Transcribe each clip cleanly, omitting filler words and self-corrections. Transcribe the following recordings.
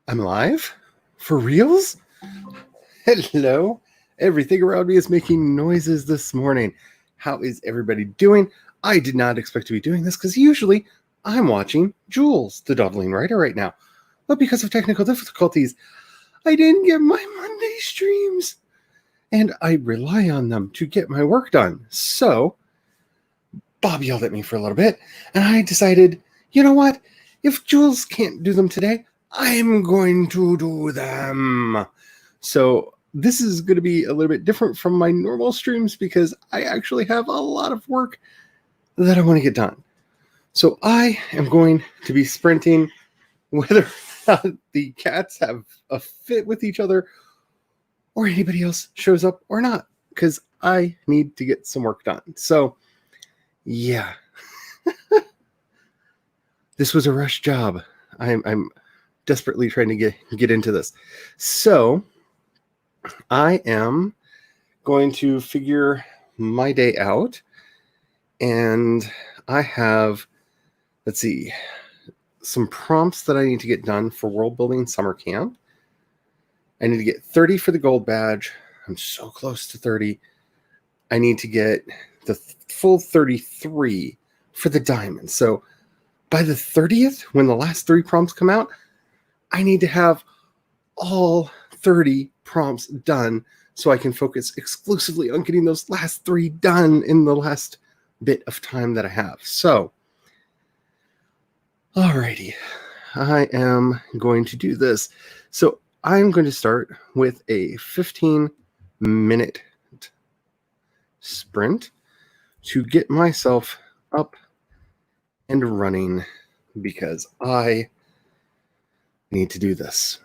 I'm live? For reals? Hello? Everything around me is making noises this morning. How is everybody doing? I did not expect to be doing this because usually I'm watching Jules, the Dawdling Writer, right now. But because of technical difficulties, I didn't get my Monday streams. And I rely on them to get my work done. So, Bob yelled at me for a little bit, and I decided, you know what? If Jules can't do them today, I'm going to do them. So this is going to be a little bit different from my normal streams because I actually have a lot of work that I want to get done. So I am going to be sprinting whether the cats have a fit with each other or anybody else shows up or not, because I need to get some work done. So yeah, this was a rush job. I'm desperately trying to get into this. So I am going to figure my day out, and I have, let's see, some prompts that I need to get done for World Building Summer Camp. I need to get 30 for the gold badge. I'm so close to 30. I need to get the full 33 for the diamond. So by the 30th, when the last 3 prompts come out, I need to have all 30 prompts done so I can focus exclusively on getting those last 3 done in the last bit of time that I have. So, alrighty, I am going to do this. So I'm going to start with a 15-minute sprint to get myself up and running because I need to do this.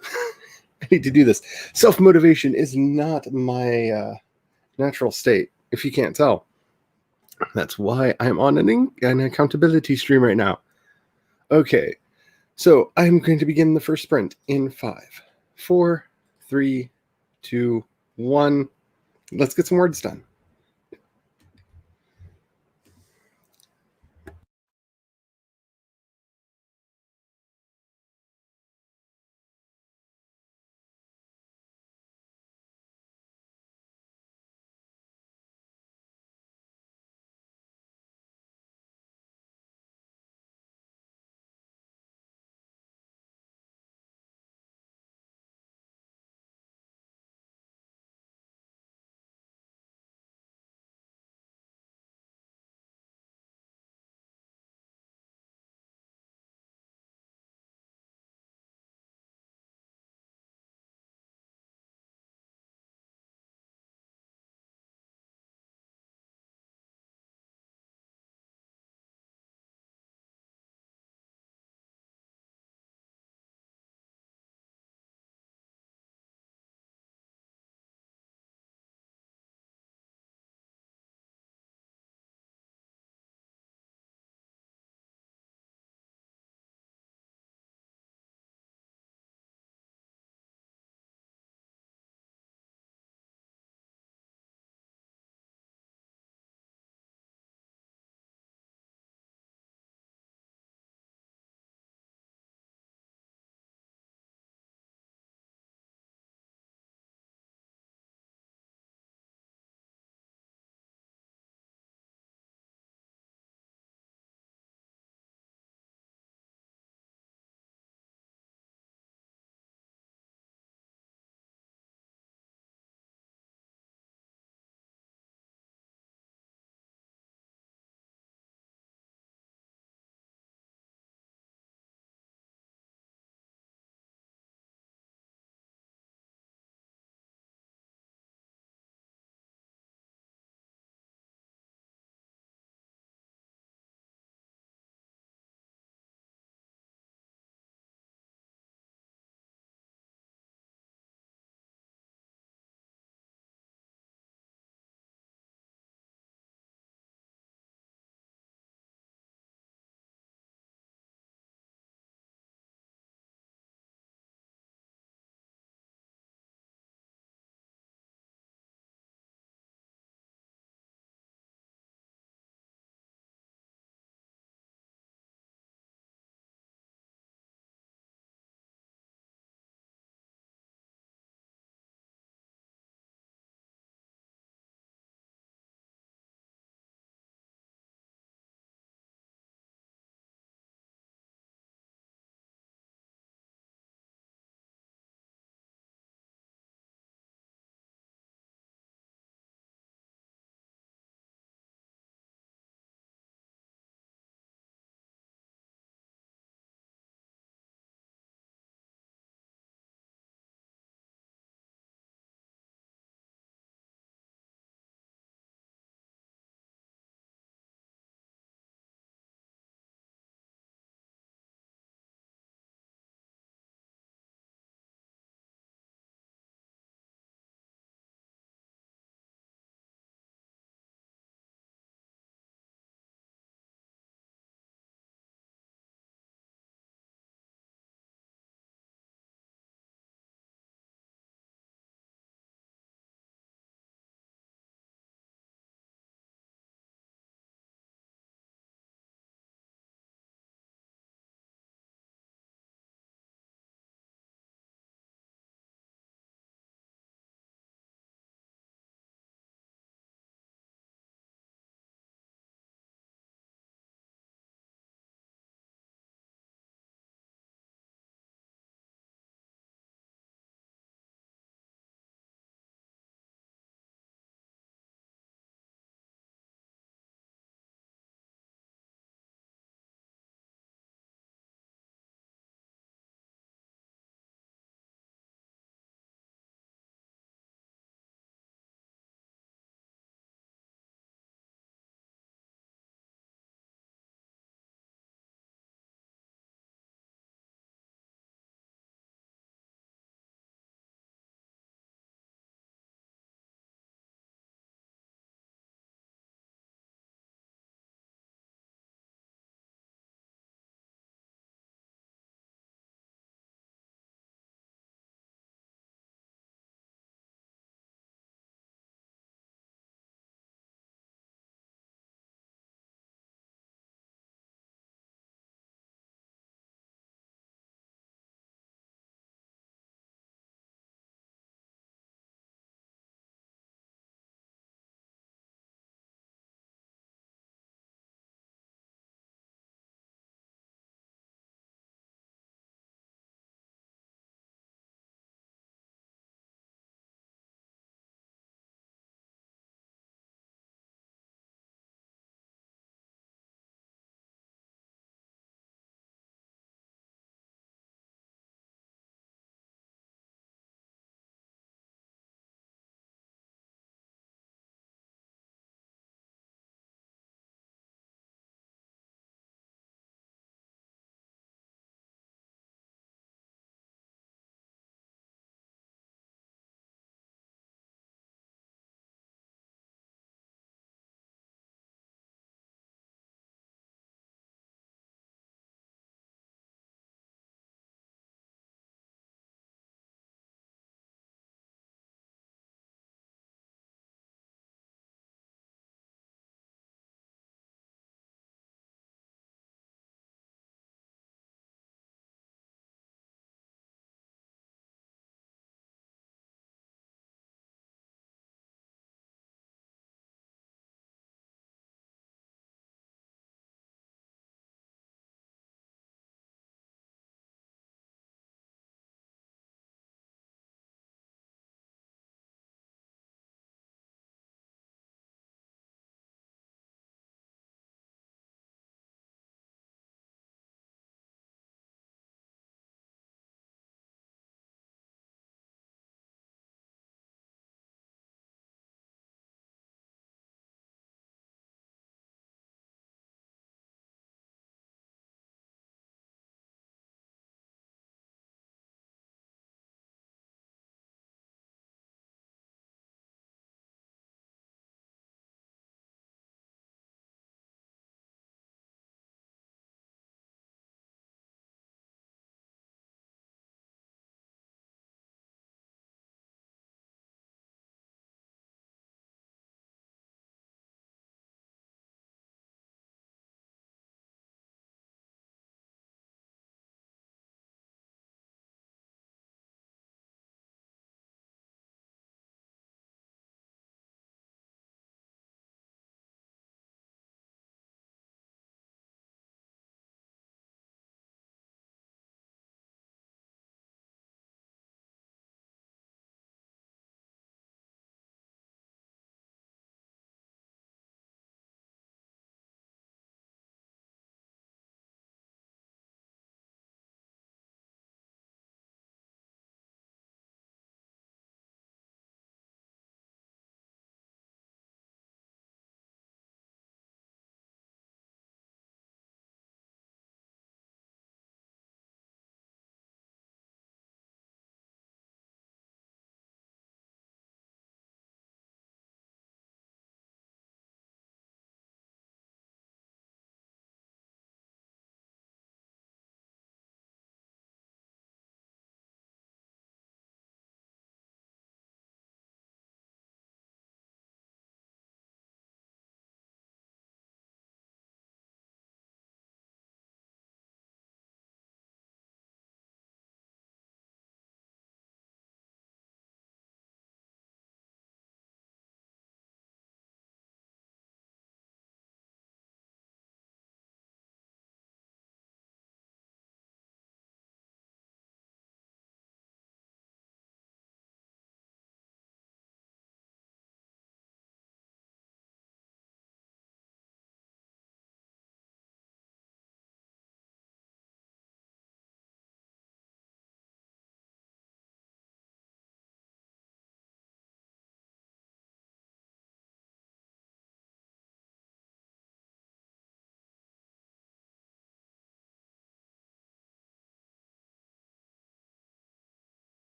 I need to do this. Self-motivation is not my natural state, if you can't tell. That's why I'm on an accountability stream right now. Okay, so I'm going to begin the first sprint in 5, 4, 3, 2, 1. Let's get some words done.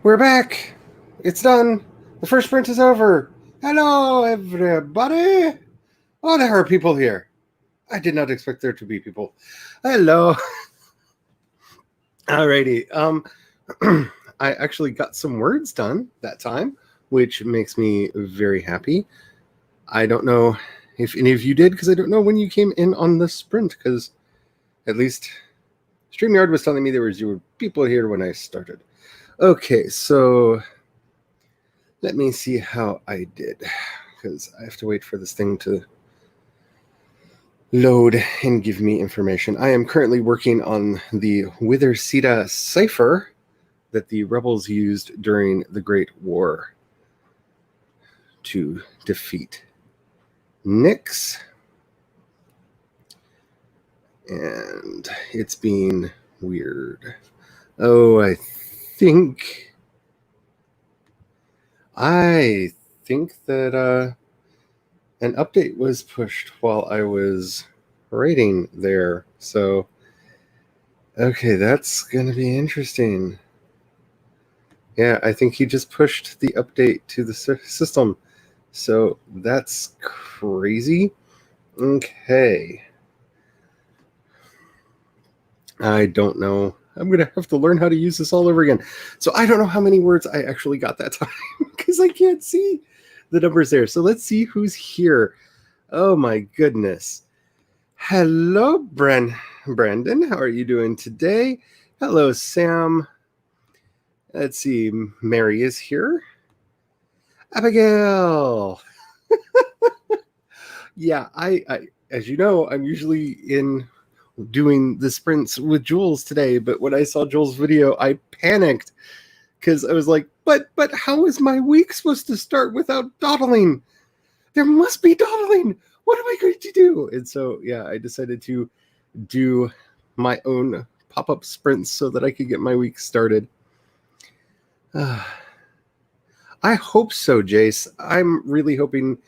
We're back. It's done. The first sprint is over. Hello, everybody. Oh, there are people here. I did not expect there to be people. Hello. Alrighty. I actually got some words done that time, which makes me very happy. I don't know if any of you did, because I don't know when you came in on the sprint, because at least StreamYard was telling me there were 0 people here when I started. Okay, so let me see how I did, because I have to wait for this thing to load and give me information. I am currently working on the Withersida cipher that the rebels used during the Great War to defeat Nyx. And it's being weird. Oh, I think that an update was pushed while I was writing there. So, okay, that's going to be interesting. Yeah, I think he just pushed the update to the system. So that's crazy. Okay. I don't know. I'm going to have to learn how to use this all over again. So I don't know how many words I actually got that time because I can't see the numbers there. So let's see who's here. Oh my goodness. Hello, Brandon. How are you doing today? Hello, Sam. Let's see. Mary is here. Abigail. Yeah, I as you know, I'm usually in doing the sprints with Jules today, but when I saw Jules' video, I panicked because I was like, but how is my week supposed to start without dawdling? There must be dawdling. What am I going to do? And so, yeah, I decided to do my own pop-up sprints so that I could get my week started. I hope so, Jace. I'm really hoping.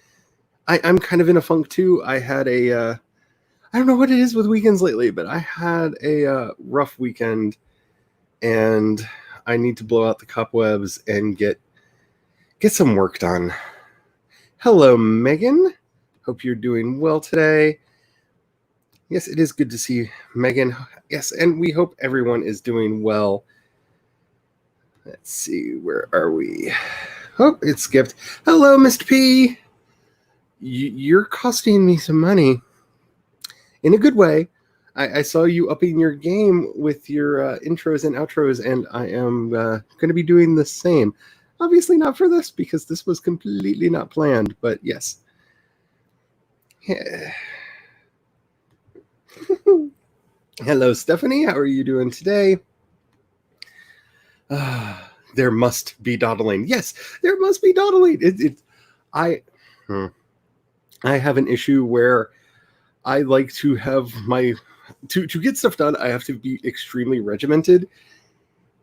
I'm kind of in a funk too. I had I don't know what it is with weekends lately, but I had a rough weekend, and I need to blow out the cobwebs and get some work done. Hello, Megan. Hope you're doing well today. Yes, it is good to see Megan. Yes, and we hope everyone is doing well. Let's see, where are we? Oh, it skipped. Hello, Mr. P. You're costing me some money. In a good way. I saw you upping your game with your intros and outros, and I am going to be doing the same. Obviously not for this, because this was completely not planned, but yes. Yeah. Hello, Stephanie. How are you doing today? There must be dawdling. Yes, there must be dawdling. I have an issue where I like to have my to get stuff done. I have to be extremely regimented,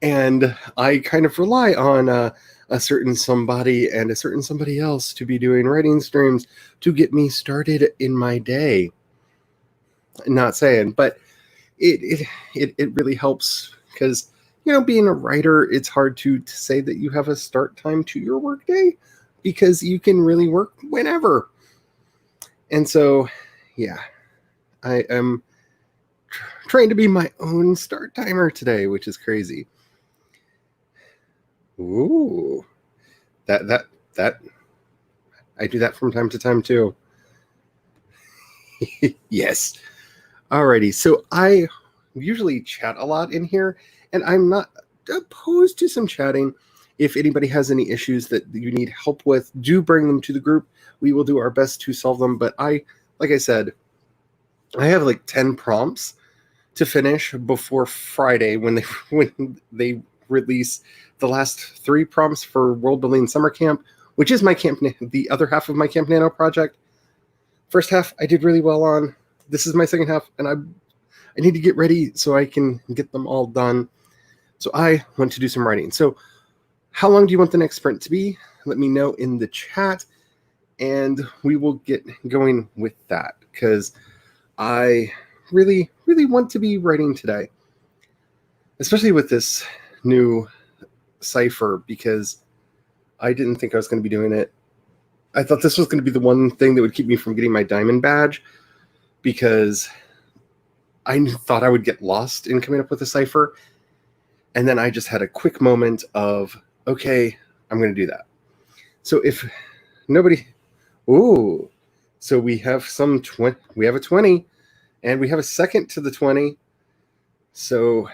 and I kind of rely on a certain somebody and a certain somebody else to be doing writing streams to get me started in my day. Not saying, but it really helps because, you know, being a writer, it's hard to say that you have a start time to your workday because you can really work whenever. And so, yeah, I am trying to be my own start timer today, which is crazy. Ooh, that I do that from time to time too. Yes. Alrighty, so I usually chat a lot in here, and I'm not opposed to some chatting. If anybody has any issues that you need help with, do bring them to the group. We will do our best to solve them, but like I said, I have like 10 prompts to finish before Friday when they release the last 3 prompts for World Building Summer Camp, which is my the other half of my Camp Nano project. First half I did really well on. This is my second half, and I need to get ready so I can get them all done. So I want to do some writing. So how long do you want the next sprint to be? Let me know in the chat, and we will get going with that, because I really, really want to be writing today, especially with this new cipher because I didn't think I was going to be doing it. I thought this was going to be the one thing that would keep me from getting my diamond badge because I thought I would get lost in coming up with a cipher. And then I just had a quick moment of, okay, I'm going to do that. So if nobody, ooh, so we have we have a 20 and we have a second to the 20. So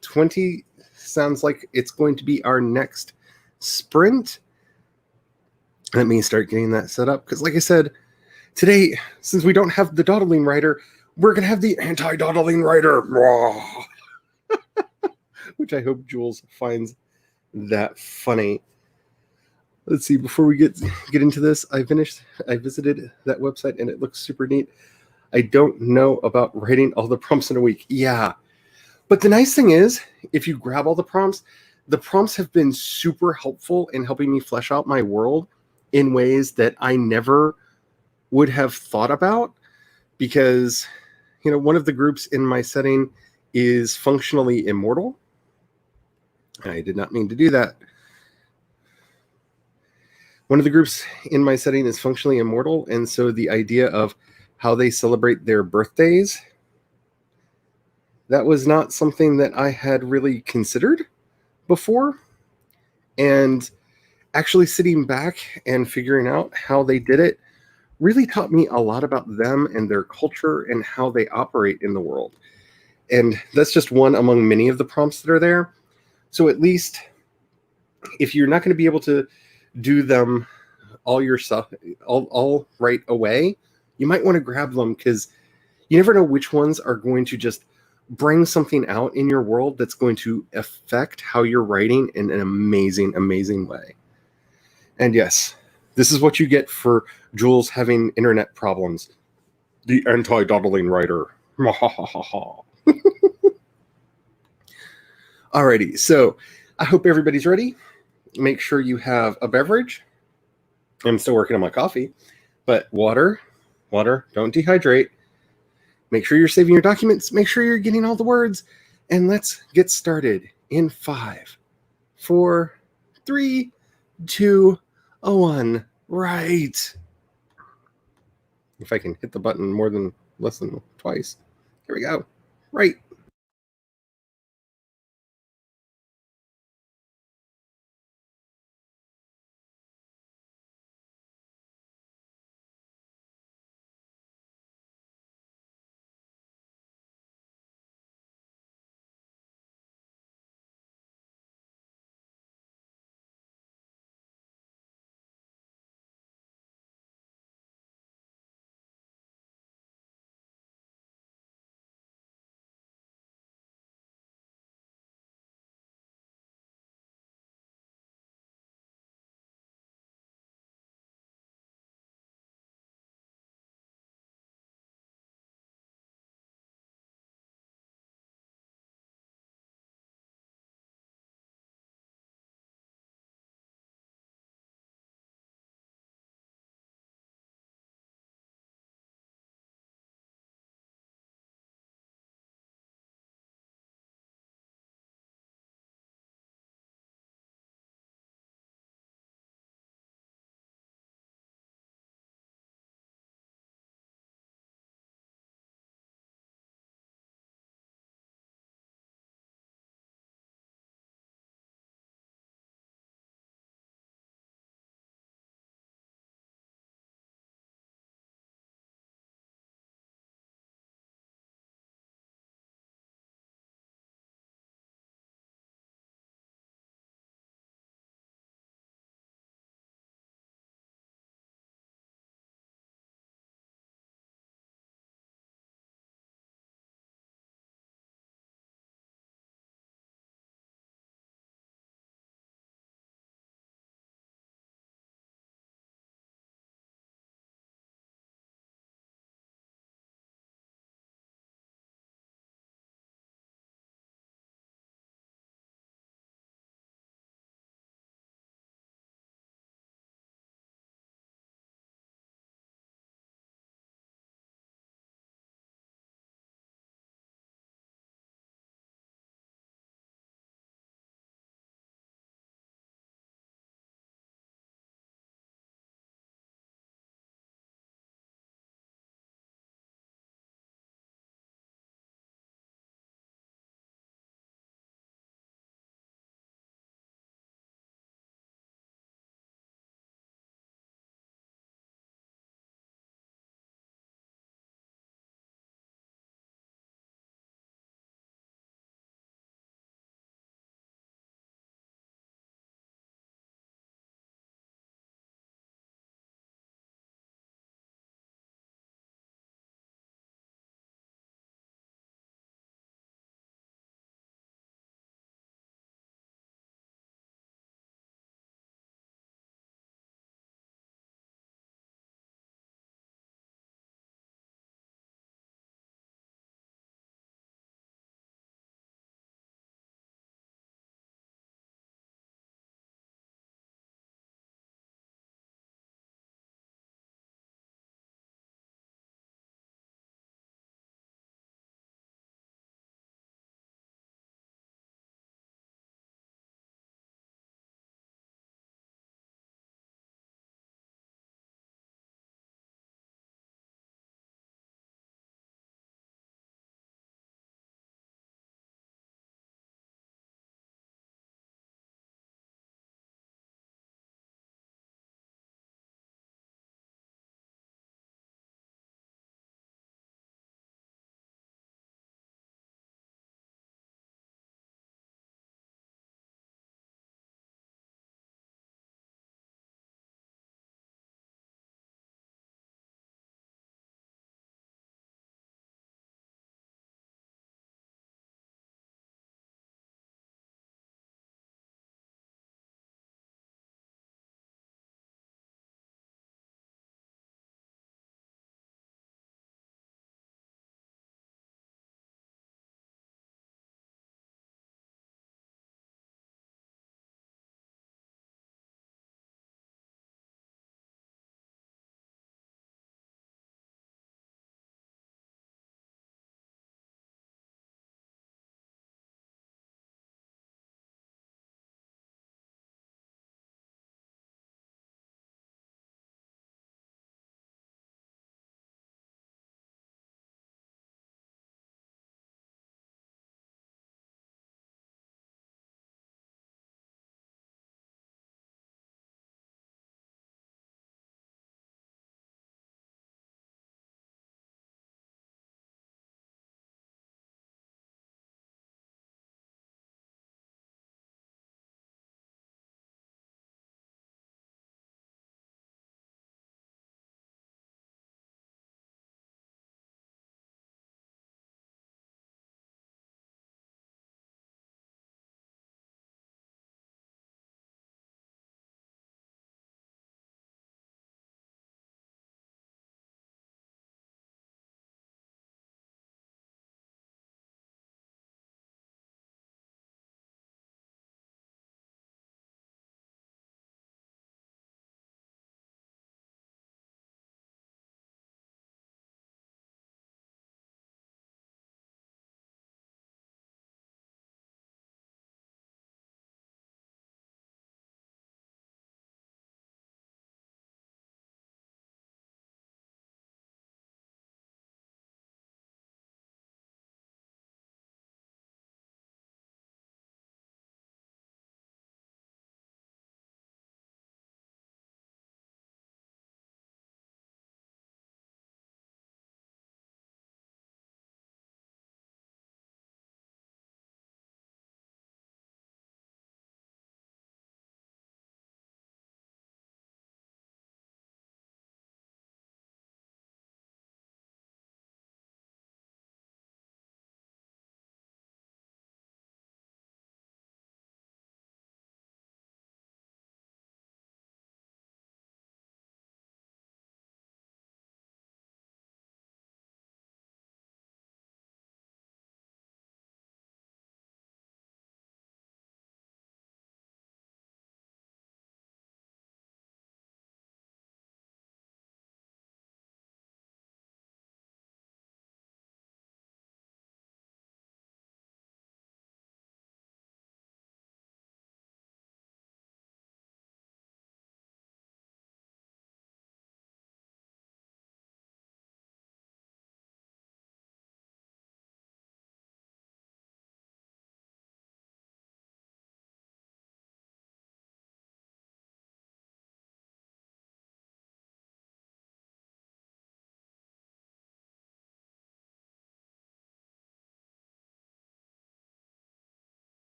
20 sounds like it's going to be our next sprint. Let me start getting that set up. Because like I said, today, since we don't have the Dawdling Writer, we're going to have the Anti-drawled Writer. Which I hope Jules finds that funny. Let's see, before we get into this, I visited that website and it looks super neat. I don't know about writing all the prompts in a week. Yeah. But the nice thing is, if you grab all the prompts have been super helpful in helping me flesh out my world in ways that I never would have thought about, because, one of the groups in my setting is functionally immortal. I did not mean to do that. One of the groups in my setting is functionally immortal, and so the idea of how they celebrate their birthdays, that was not something that I had really considered before. And actually sitting back and figuring out how they did it really taught me a lot about them and their culture and how they operate in the world. And that's just one among many of the prompts that are there. So at least if you're not going to be able to do them all yourself, all right away, you might want to grab them, because you never know which ones are going to just bring something out in your world that's going to affect how you're writing in an amazing, amazing way. And yes, this is what you get for Jules having internet problems. The Anti-drawled Writer. Alrighty, so I hope everybody's ready. Make sure you have a beverage. I'm still working on my coffee, but water, don't dehydrate. Make sure you're saving your documents. Make sure you're getting all the words. And let's get started in 5, 4, 3, 2, 1. Right. If I can hit the button less than twice. Here we go. Right.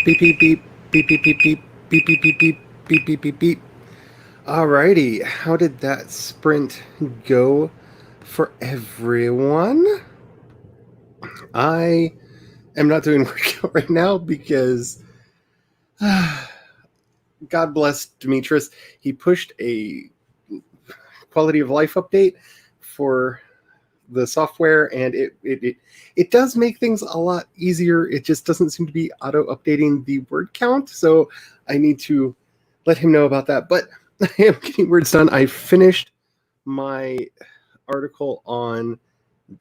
Beep, beep, beep, beep, beep, beep, beep, beep, beep, beep, beep, beep, beep, beep, beep. Alrighty, how did that sprint go for everyone? I am not doing workout right now because God bless Demetrius. He pushed a quality of life update for the software, and it does make things a lot easier. It just doesn't seem to be auto updating the word count, so I need to let him know about that. But I am getting words done. I finished my article on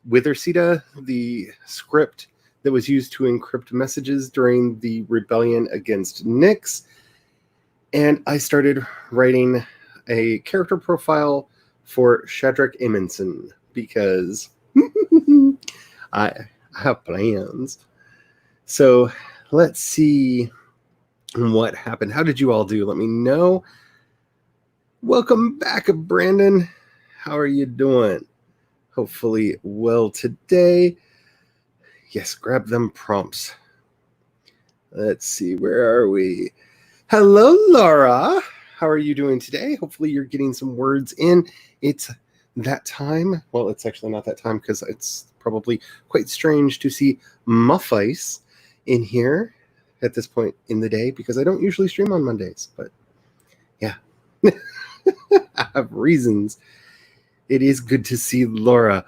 Witherseeda, the script that was used to encrypt messages during the rebellion against Nyx, and I started writing a character profile for Shadrach Amundsen because I have plans. So let's see what happened. How did you all do? Let me know. Welcome back, Brandon. How are you doing? Hopefully well today. Yes, grab them prompts. Let's see, where are we? Hello, Laura. How are you doing today? Hopefully you're getting some words in. It's that time. Well, it's actually not that time because it's probably quite strange to see Muffice in here at this point in the day because I don't usually stream on Mondays, but yeah. I have reasons. It is good to see Laura.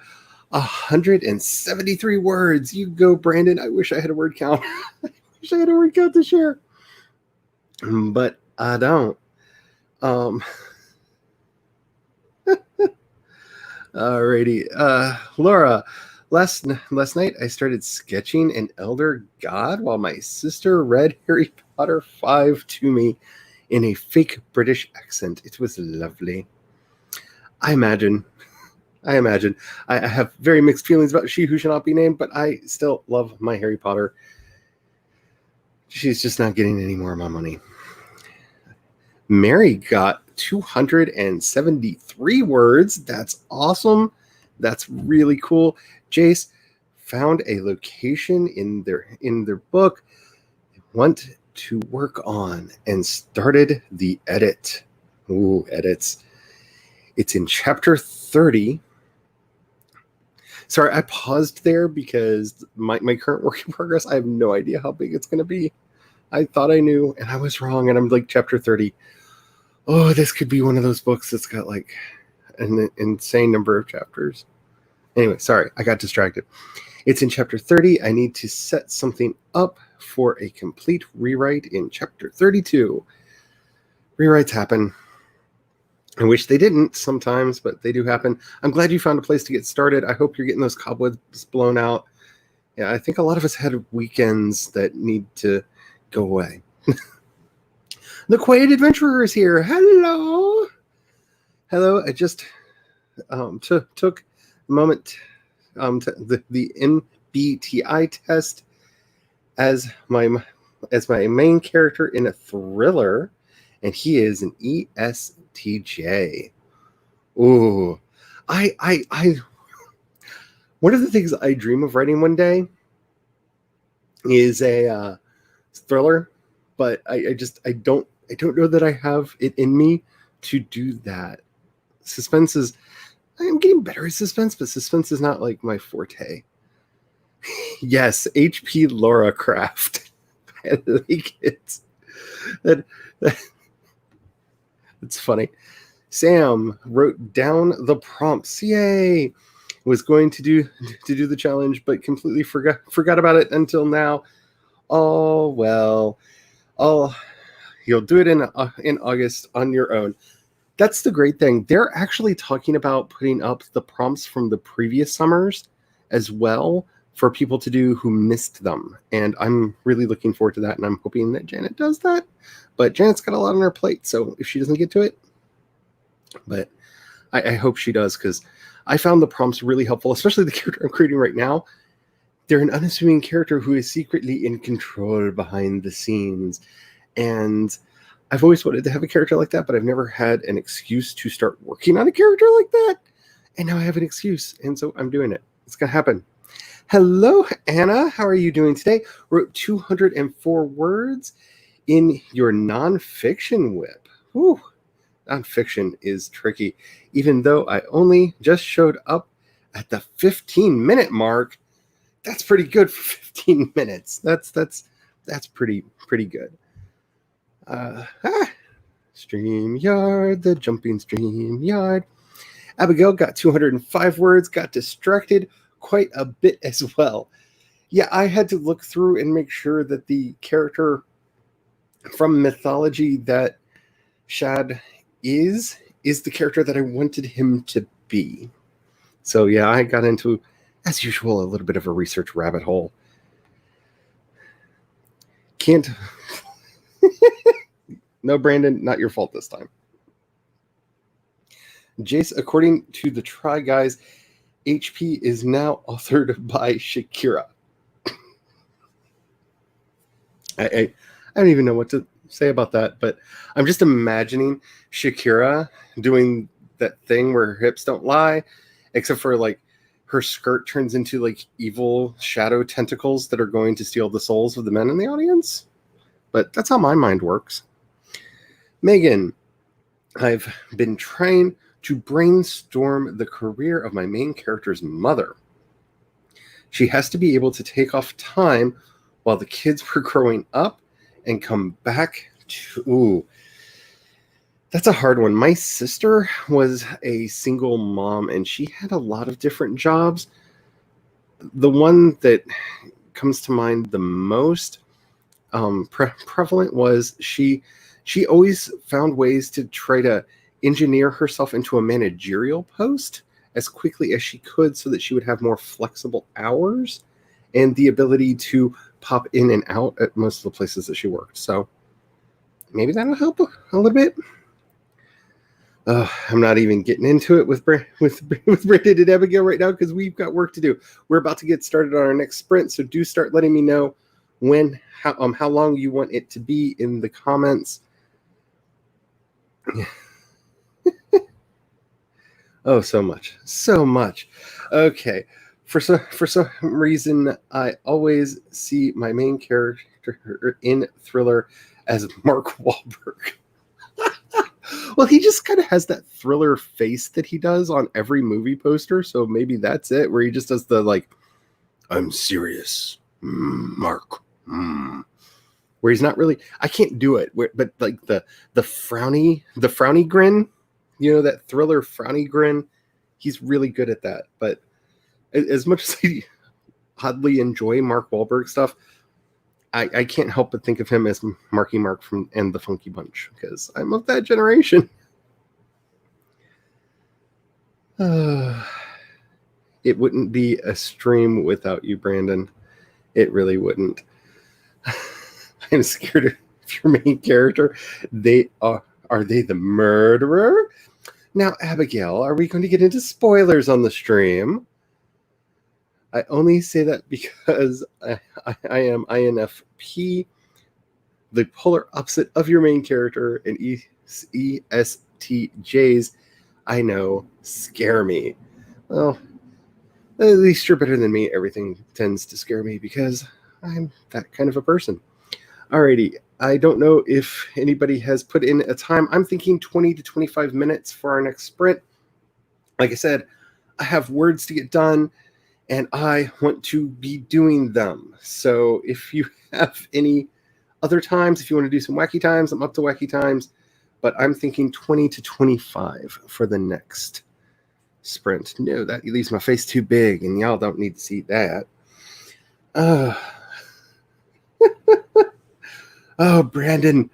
173 words. You go, Brandon. I wish I had a word count. I wish I had a word count to share. But I don't. Alrighty. Laura, last night I started sketching an elder god while my sister read Harry Potter 5 to me in a fake British accent. It was lovely. I imagine. I have very mixed feelings about She Who Shall Not Be Named, but I still love my Harry Potter. She's just not getting any more of my money. Mary got 273 words. That's awesome. That's really cool. Jace found a location in their book they want to work on and started the edit. Ooh, edits. It's in chapter 30. Sorry, I paused there because my current work in progress, I have no idea how big it's going to be. I thought I knew, and I was wrong, and I'm like chapter 30. Oh, this could be one of those books that's got like an insane number of chapters. Anyway, sorry, I got distracted. It's in chapter 30. I need to set something up for a complete rewrite in chapter 32. Rewrites happen. I wish they didn't sometimes, but they do happen. I'm glad you found a place to get started. I hope you're getting those cobwebs blown out. Yeah, I think a lot of us had weekends that need to go away. The Quiet Adventurer is here. Hello. Hello. I just took a moment to the MBTI test as my main character in a thriller, and he is an ESTJ. Ooh, I one of the things I dream of writing one day is a thriller, but I don't know that I have it in me to do that. Suspense is, I'm getting better at suspense, but suspense is not like my forte. Yes, HP Laura Craft. I like it. It's funny. Sam wrote down the prompts. Yay! Was going to do the challenge, but completely forgot about it until now. Oh well. You'll do it in August on your own. That's the great thing. They're actually talking about putting up the prompts from the previous summers as well for people to do who missed them. And I'm really looking forward to that, and I'm hoping that Janet does that. But Janet's got a lot on her plate, so if she doesn't get to it, but I hope she does, because I found the prompts really helpful, especially the character I'm creating right now. They're an unassuming character who is secretly in control behind the scenes. And I've always wanted to have a character like that, but I've never had an excuse to start working on a character like that. And now I have an excuse, and so I'm doing it. It's going to happen. Hello, Anna. How are you doing today? Wrote 204 words in your nonfiction whip. Whew, nonfiction is tricky. Even though I only just showed up at the 15-minute mark, that's pretty good for 15 minutes. That's pretty good. StreamYard, the jumping StreamYard. Abigail got 205 words, got distracted quite a bit as well. Yeah, I had to look through and make sure that the character from mythology that Shad is the character that I wanted him to be. So yeah, I got into, as usual, a little bit of a research rabbit hole. Can't... No, Brandon, not your fault this time. Jace, according to the Try Guys, HP is now authored by Shakira. I don't even know what to say about that, but I'm just imagining Shakira doing that thing where her hips don't lie, except for like her skirt turns into like evil shadow tentacles that are going to steal the souls of the men in the audience. But that's how my mind works. Megan, I've been trying to brainstorm the career of my main character's mother. She has to be able to take off time while the kids were growing up and come back to... Ooh, that's a hard one. My sister was a single mom, and she had a lot of different jobs. The one that comes to mind the most prevalent was she always found ways to try to engineer herself into a managerial post as quickly as she could so that she would have more flexible hours and the ability to pop in and out at most of the places that she worked. So maybe that'll help a little bit. I'm not even getting into it with Brandon and Abigail right now because we've got work to do. We're about to get started on our next sprint, so do start letting me know how long you want it to be in the comments. Oh, so much. Okay, for some reason, I always see my main character in Thriller as Mark Wahlberg. Well, he just kind of has that Thriller face that he does on every movie poster, so maybe that's it, where he just does the, like, I'm serious, Mark, where he's not really, I can't do it, but like the frowny grin, you know, that Thriller frowny grin, he's really good at that. But as much as I oddly enjoy Mark Wahlberg stuff, I can't help but think of him as Marky Mark from and the Funky Bunch, because I'm of that generation. It wouldn't be a stream without you, Brandon. It really wouldn't. I'm scared of your main character. Are they the murderer? Now, Abigail, are we going to get into spoilers on the stream? I only say that because I am INFP, the polar opposite of your main character, and ESTJs, I know, scare me. Well, at least you're better than me. Everything tends to scare me because I'm that kind of a person. Alrighty, I don't know if anybody has put in a time. I'm thinking 20 to 25 minutes for our next sprint. Like I said, I have words to get done, and I want to be doing them. So if you have any other times, if you want to do some wacky times, I'm up to wacky times. But I'm thinking 20 to 25 for the next sprint. No, that leaves my face too big, and y'all don't need to see that. Oh, Brandon,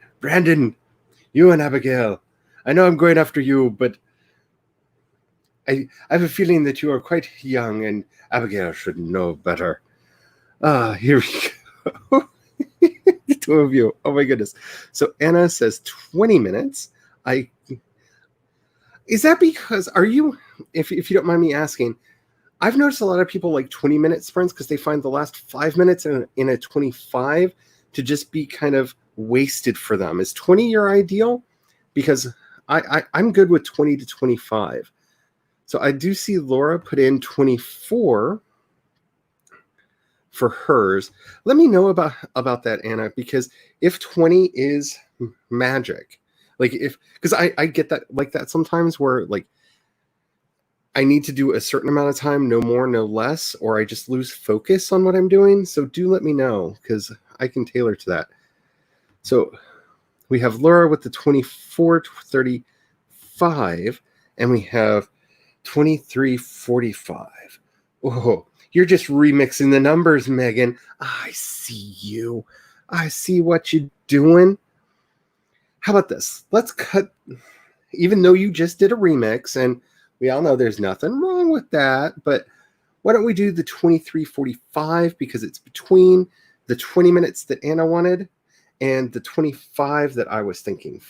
you and Abigail. I know I'm going after you, but I have a feeling that you are quite young, and Abigail should know better. Here we go. The two of you. Oh my goodness. So Anna says 20 minutes. Is that because, are you, if you don't mind me asking, I've noticed a lot of people like 20-minute sprints because they find the last 5 minutes in a 25 to just be kind of wasted for them. Is 20 your ideal? Because I'm good with 20 to 25. So I do see Laura put in 24. for hers. Let me know about that, Anna, because if 20 is magic, like if because I get that like that sometimes where like I need to do a certain amount of time, no more, no less, or I just lose focus on what I'm doing. So do let me know because I can tailor to that. So we have Laura with the 24:35, and we have 23:45. Oh, you're just remixing the numbers, Megan. I see you. I see what you're doing. How about this? Let's cut, even though you just did a remix, and we all know there's nothing wrong with that, but why don't we do the 23:45 because it's between the 20 minutes that Anna wanted and the 25 that I was thinking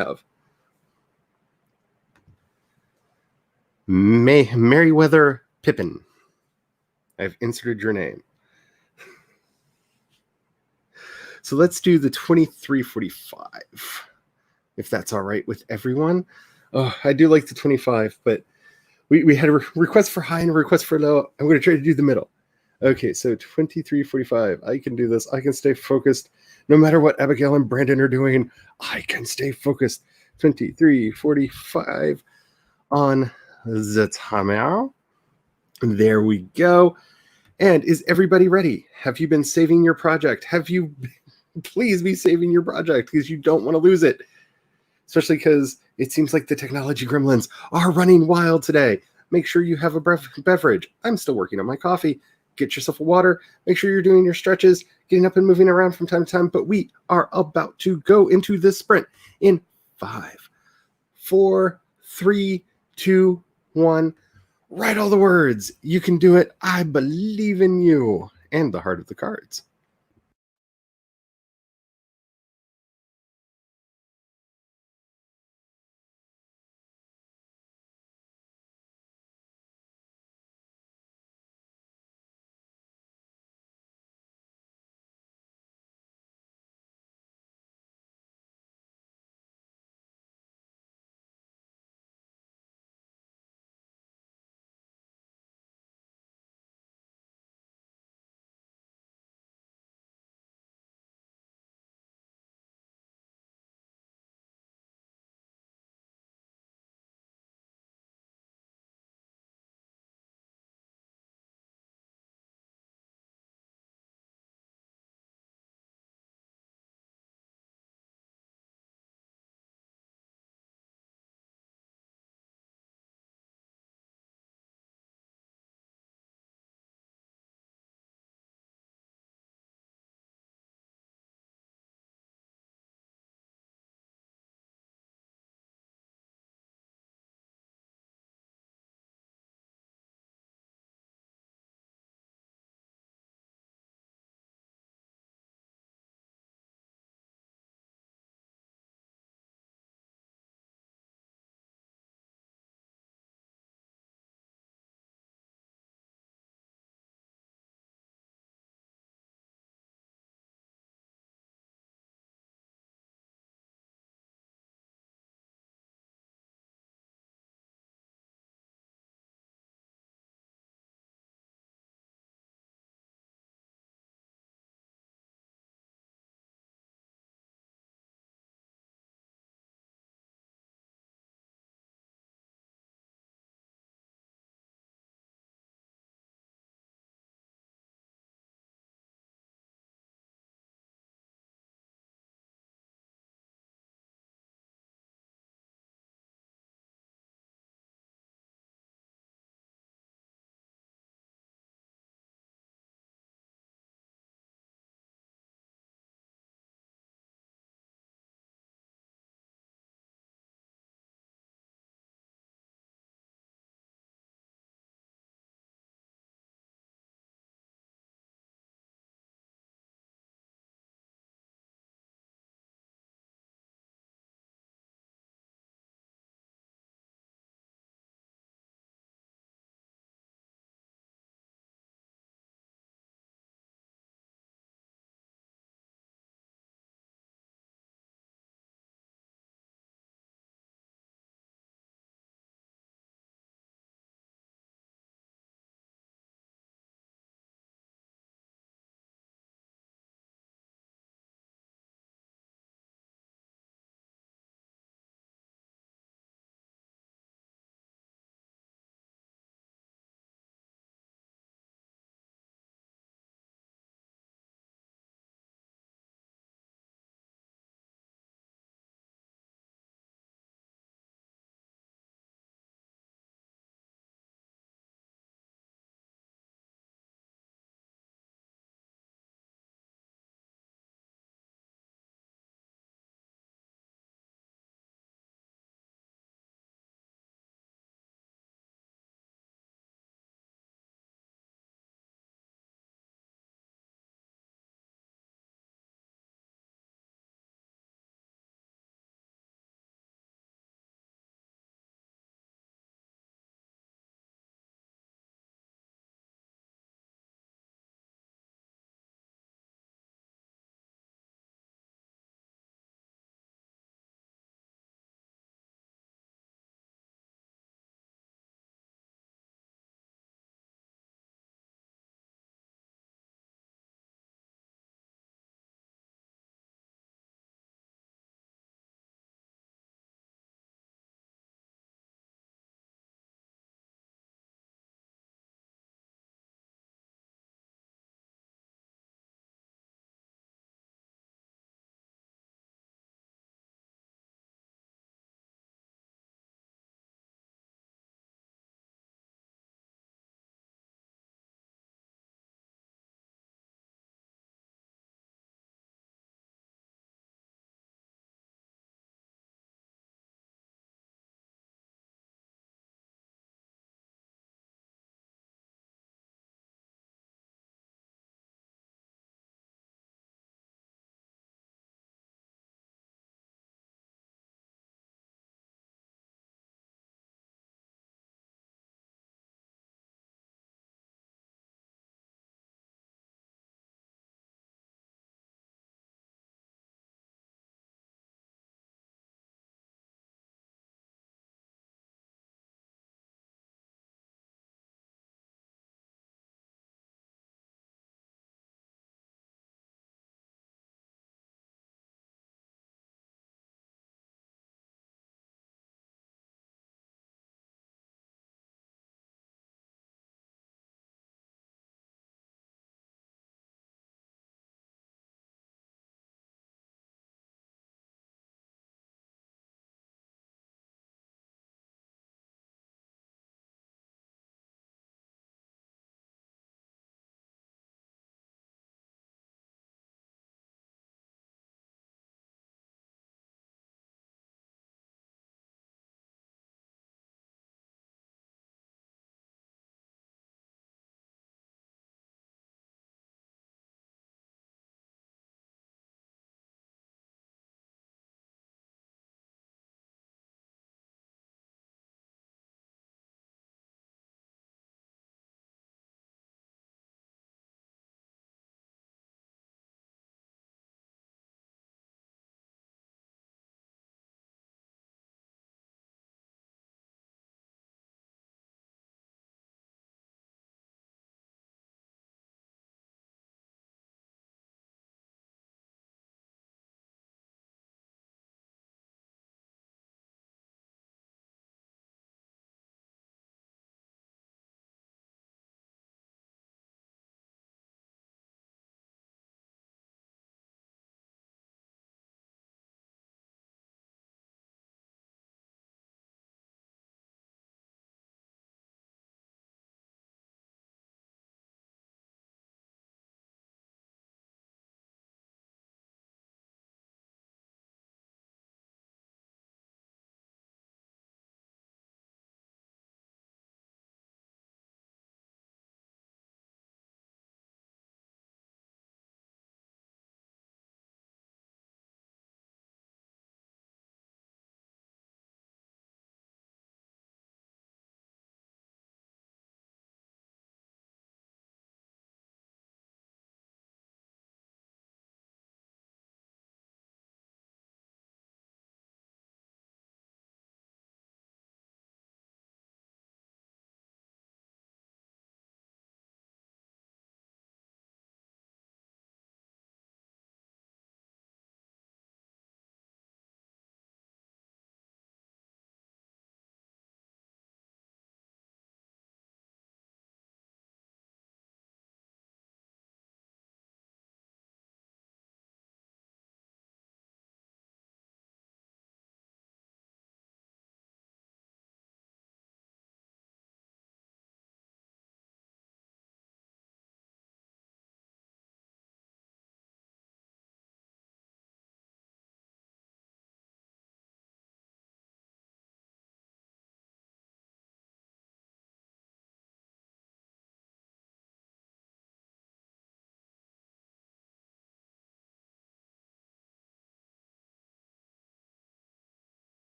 of. Merriweather Pippin. I've inserted your name. So let's do the 23:45, if that's all right with everyone. Oh, I do like the 25, but we had a request for high and a request for low. I'm going to try to do the middle. Okay, so 23:45. I can do this. I can stay focused. No matter what Abigail and Brandon are doing, I can stay focused. 23:45 on the timer. There we go. And is everybody ready? Have you been saving your project? Please be saving your project because you don't want to lose it. Especially because it seems like the technology gremlins are running wild today. Make sure you have a beverage. I'm still working on my coffee. Get yourself a water. Make sure you're doing your stretches, getting up and moving around from time to time. But we are about to go into this sprint in 5, 4, 3, 2, 1. Write all the words. You can do it. I believe in you. And the heart of the cards.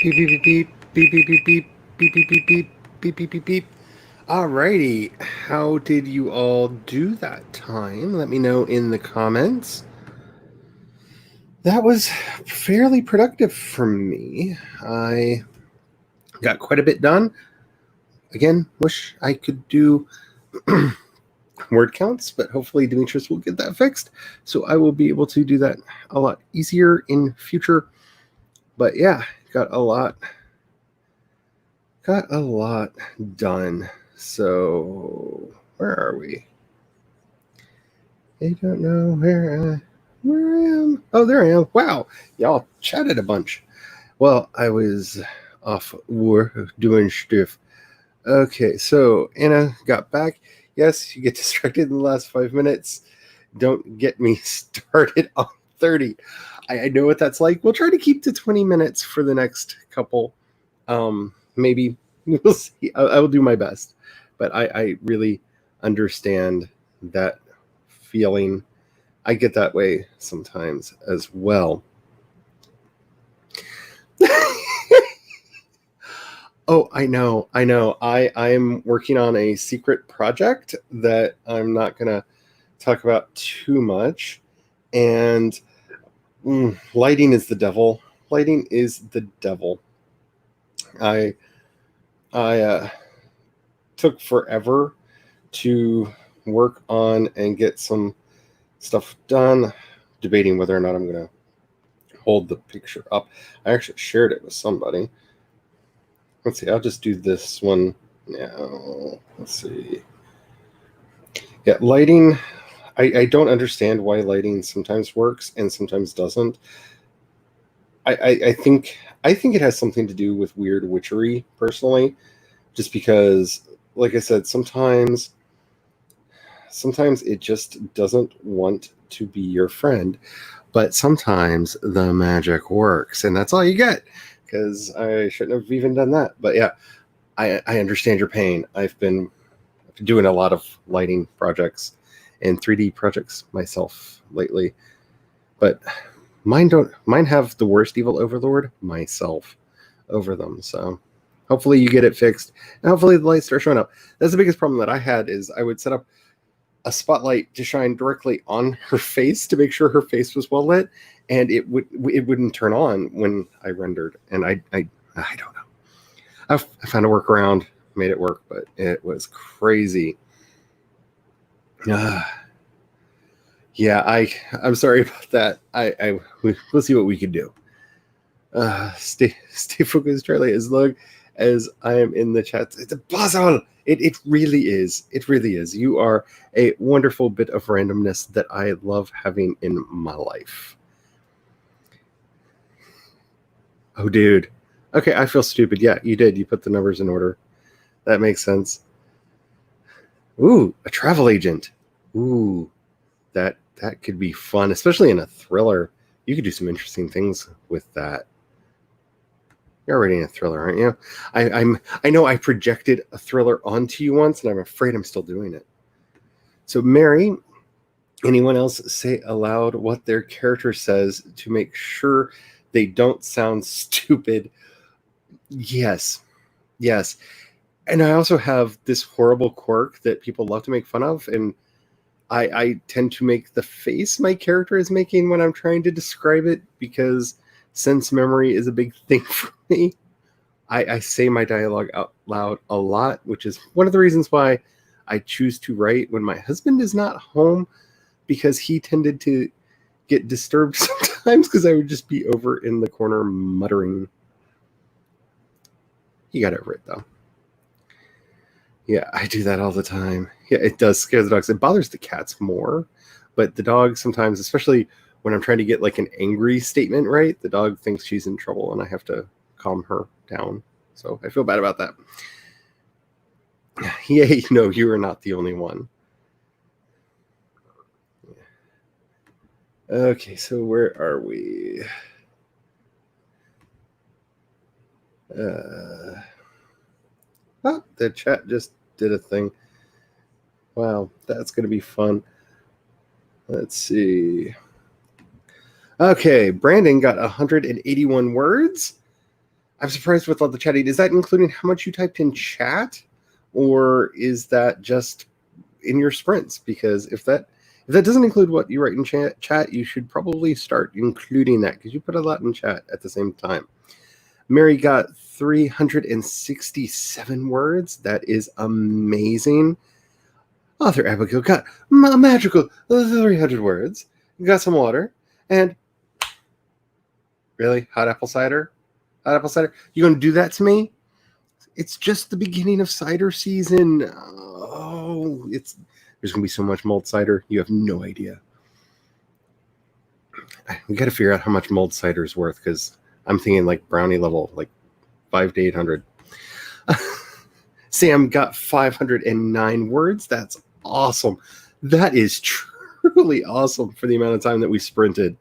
Beep beep beep beep beep beep beep beep beep beep beep beep beep beep beep. Alrighty, how did you all do that time? Let me know in the comments. That was fairly productive for me. I got quite a bit done. Again, wish I could do word counts, but hopefully Demetrius will get that fixed. So I will be able to do that a lot easier in future. But yeah, got a lot done. So where are we? I don't know where I am. Oh, there I am. Wow, y'all chatted a bunch. Well, I was off work doing stuff. Okay, so Anna got back. Yes, you get distracted in the last 5 minutes. Don't get me started on 30. I know what that's like. We'll try to keep to 20 minutes for the next couple. Maybe we'll see. I will do my best. But I really understand that feeling. I get that way sometimes as well. Oh, I know. I'm working on a secret project that I'm not going to talk about too much. And lighting is the devil. Lighting is the devil. I took forever to work on and get some stuff done, debating whether or not I'm going to hold the picture up. I actually shared it with somebody. Let's see, I'll just do this one now. Let's see. Yeah, lighting. I don't understand why lighting sometimes works and sometimes doesn't. I think it has something to do with weird witchery, personally, just because, like I said, sometimes it just doesn't want to be your friend, but sometimes the magic works, and that's all you get, because I shouldn't have even done that. But yeah, I understand your pain. I've been doing a lot of lighting projects and 3D projects myself lately, but mine have the worst evil overlord, myself, over them. So hopefully you get it fixed, and hopefully the lights start showing up. That's the biggest problem that I had, is I would set up a spotlight to shine directly on her face to make sure her face was well lit, and it wouldn't turn on when I rendered. And I don't know. I found a workaround, made it work, but it was crazy. Yeah, I'm sorry about that. We'll see what we can do. Stay focused, Charlie. As long as I am in the chat, it's impossible. It really is. It really is. You are a wonderful bit of randomness that I love having in my life. Oh, dude. Okay, I feel stupid. Yeah, you did. You put the numbers in order. That makes sense. Ooh, a travel agent. Ooh, that could be fun, especially in a thriller. You could do some interesting things with that. You're already in a thriller, aren't you? I know I projected a thriller onto you once, and I'm afraid I'm still doing it. So, Mary, anyone else say aloud what their character says to make sure they don't sound stupid? Yes. And I also have this horrible quirk that people love to make fun of, and I tend to make the face my character is making when I'm trying to describe it, because sense memory is a big thing for me. I say my dialogue out loud a lot, which is one of the reasons why I choose to write when my husband is not home, because he tended to get disturbed sometimes because I would just be over in the corner muttering. He got over it, though. Yeah, I do that all the time. Yeah, it does scare the dogs. It bothers the cats more, but the dog sometimes, especially when I'm trying to get like an angry statement right, the dog thinks she's in trouble and I have to calm her down. So I feel bad about that. Yay, no, you are not the only one. Okay, so where are we? Oh, the chat just did a thing. Wow, that's going to be fun. Let's see. Okay, Brandon got 181 words. I'm surprised with all the chatting. Is that including how much you typed in chat, or is that just in your sprints? Because if that doesn't include what you write in chat, you should probably start including that, because you put a lot in chat at the same time. Mary got 367 words. That is amazing. Author Abigail got a magical 300 words. Got some water. And really, hot apple cider? Hot apple cider? You going to do that to me? It's just the beginning of cider season. Oh, there's going to be so much mulled cider. You have no idea. We got to figure out how much mulled cider is worth, because I'm thinking like brownie level, like 500 to 800. Sam got 509 words. That's awesome. That is truly awesome for the amount of time that we sprinted.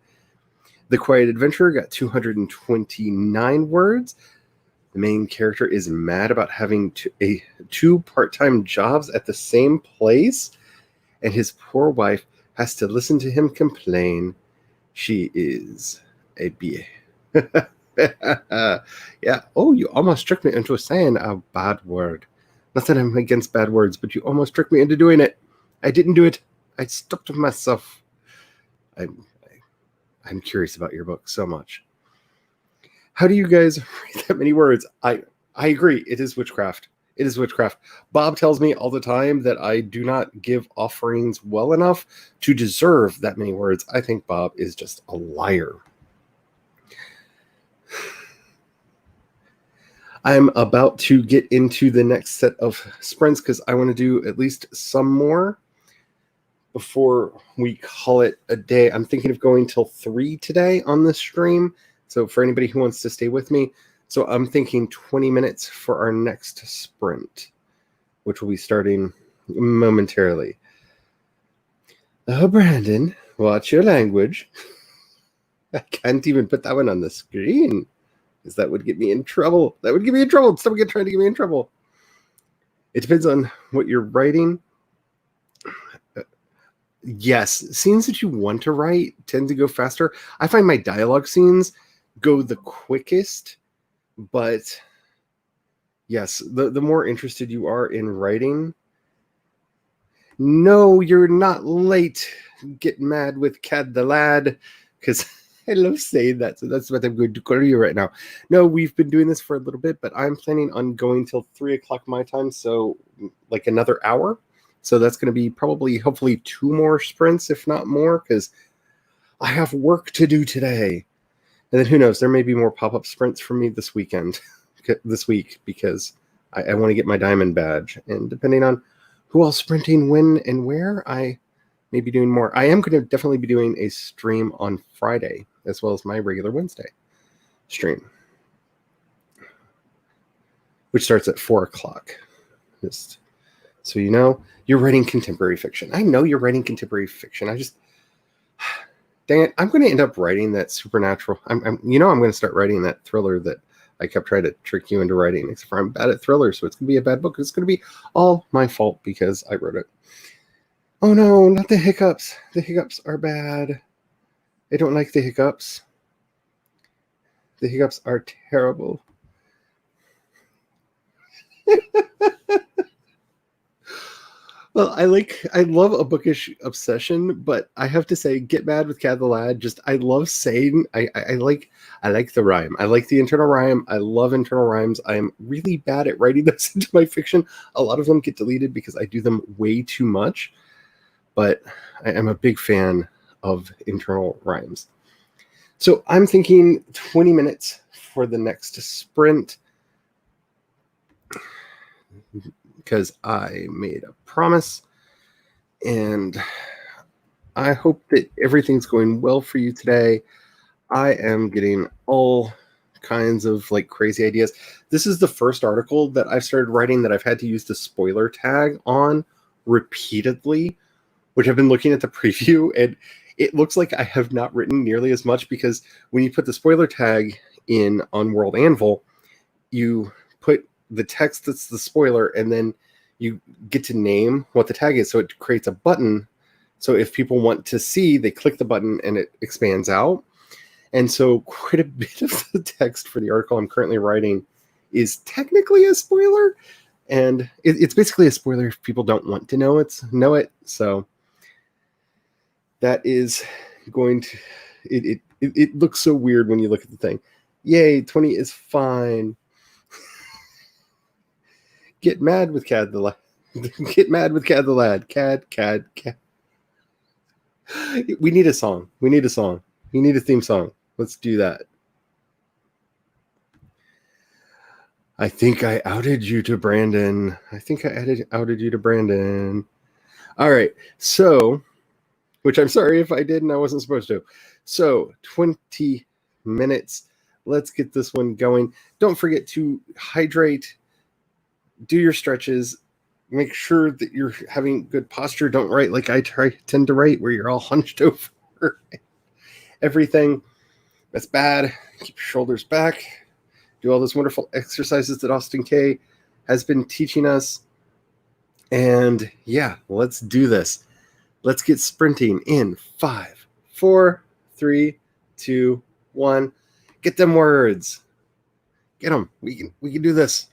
The Quiet Adventurer got 229 words. The main character is mad about having two part-time jobs at the same place, and his poor wife has to listen to him complain. She is a BA. Yeah. Oh, you almost tricked me into saying a bad word. Not that I'm against bad words, but you almost tricked me into doing it. I didn't do it. I stopped myself. I'm curious about your book so much. How do you guys write that many words? I agree. It is witchcraft. It is witchcraft. Bob tells me all the time that I do not give offerings well enough to deserve that many words. I think Bob is just a liar. I'm about to get into the next set of sprints because I want to do at least some more before we call it a day. I'm thinking of going till 3 today on this stream. So for anybody who wants to stay with me, so I'm thinking 20 minutes for our next sprint, which will be starting momentarily. Oh, Brandon, watch your language. I can't even put that one on the screen, because that would get me in trouble. That would get me in trouble. Someone trying to get me in trouble. It depends on what you're writing. Yes, scenes that you want to write tend to go faster. I find my dialogue scenes go the quickest, but yes, the more interested you are in writing. No, you're not late. Get mad with Cad the Lad, because I love saying that, so that's what I'm going to call you right now. No, we've been doing this for a little bit, but I'm planning on going till 3 o'clock my time, so like another hour. So that's going to be probably, hopefully, 2 more sprints, if not more, because I have work to do today. And then who knows, there may be more pop-up sprints for me this week, because I want to get my diamond badge. And depending on who else sprinting when and where, I may be doing more. I am going to definitely be doing a stream on Friday, as well as my regular Wednesday stream, which starts at 4 o'clock. Just so you know, you're writing contemporary fiction. I know you're writing contemporary fiction. Dang it, I'm going to end up writing that supernatural. I'm going to start writing that thriller that I kept trying to trick you into writing, except for I'm bad at thrillers, so it's going to be a bad book. It's going to be all my fault because I wrote it. Oh no, not the hiccups. The hiccups are bad. I don't like the hiccups. The hiccups are terrible. Well, I love a bookish obsession, but I have to say, Get Mad with Cad the Lad, I love saying, I like the rhyme. I like the internal rhyme. I love internal rhymes. I am really bad at writing those into my fiction. A lot of them get deleted because I do them way too much, but I am a big fan of internal rhymes. So I'm thinking 20 minutes for the next sprint, because I made a promise, and I hope that everything's going well for you today. I am getting all kinds of like crazy ideas. This is the first article that I've started writing that I've had to use the spoiler tag on repeatedly, which I've been looking at the preview, and it looks like I have not written nearly as much, because when you put the spoiler tag in on World Anvil, you put the text that's the spoiler, and then you get to name what the tag is, so it creates a button. So if people want to see, they click the button and it expands out. And so quite a bit of the text for the article I'm currently writing is technically a spoiler. And it's basically a spoiler if people don't want to know it. So that is going to it looks so weird when you look at the thing. Yay, 20 is fine. Get mad with Cad the lad. Get mad with Cad the lad. Cad. We need a song. We need a theme song. Let's do that. I think I outed you to Brandon. Outed you to Brandon. All right. So, which I'm sorry if I did and I wasn't supposed to. So, 20 minutes. Let's get this one going. Don't forget to hydrate, do your stretches, make sure that you're having good posture. Don't write like I tend to write, where you're all hunched over everything. That's bad. Keep your shoulders back. Do all those wonderful exercises that Austin K has been teaching us. And yeah, let's do this. Let's get sprinting in 5, 4, 3, 2, 1. Get them words. Get them. We can do this.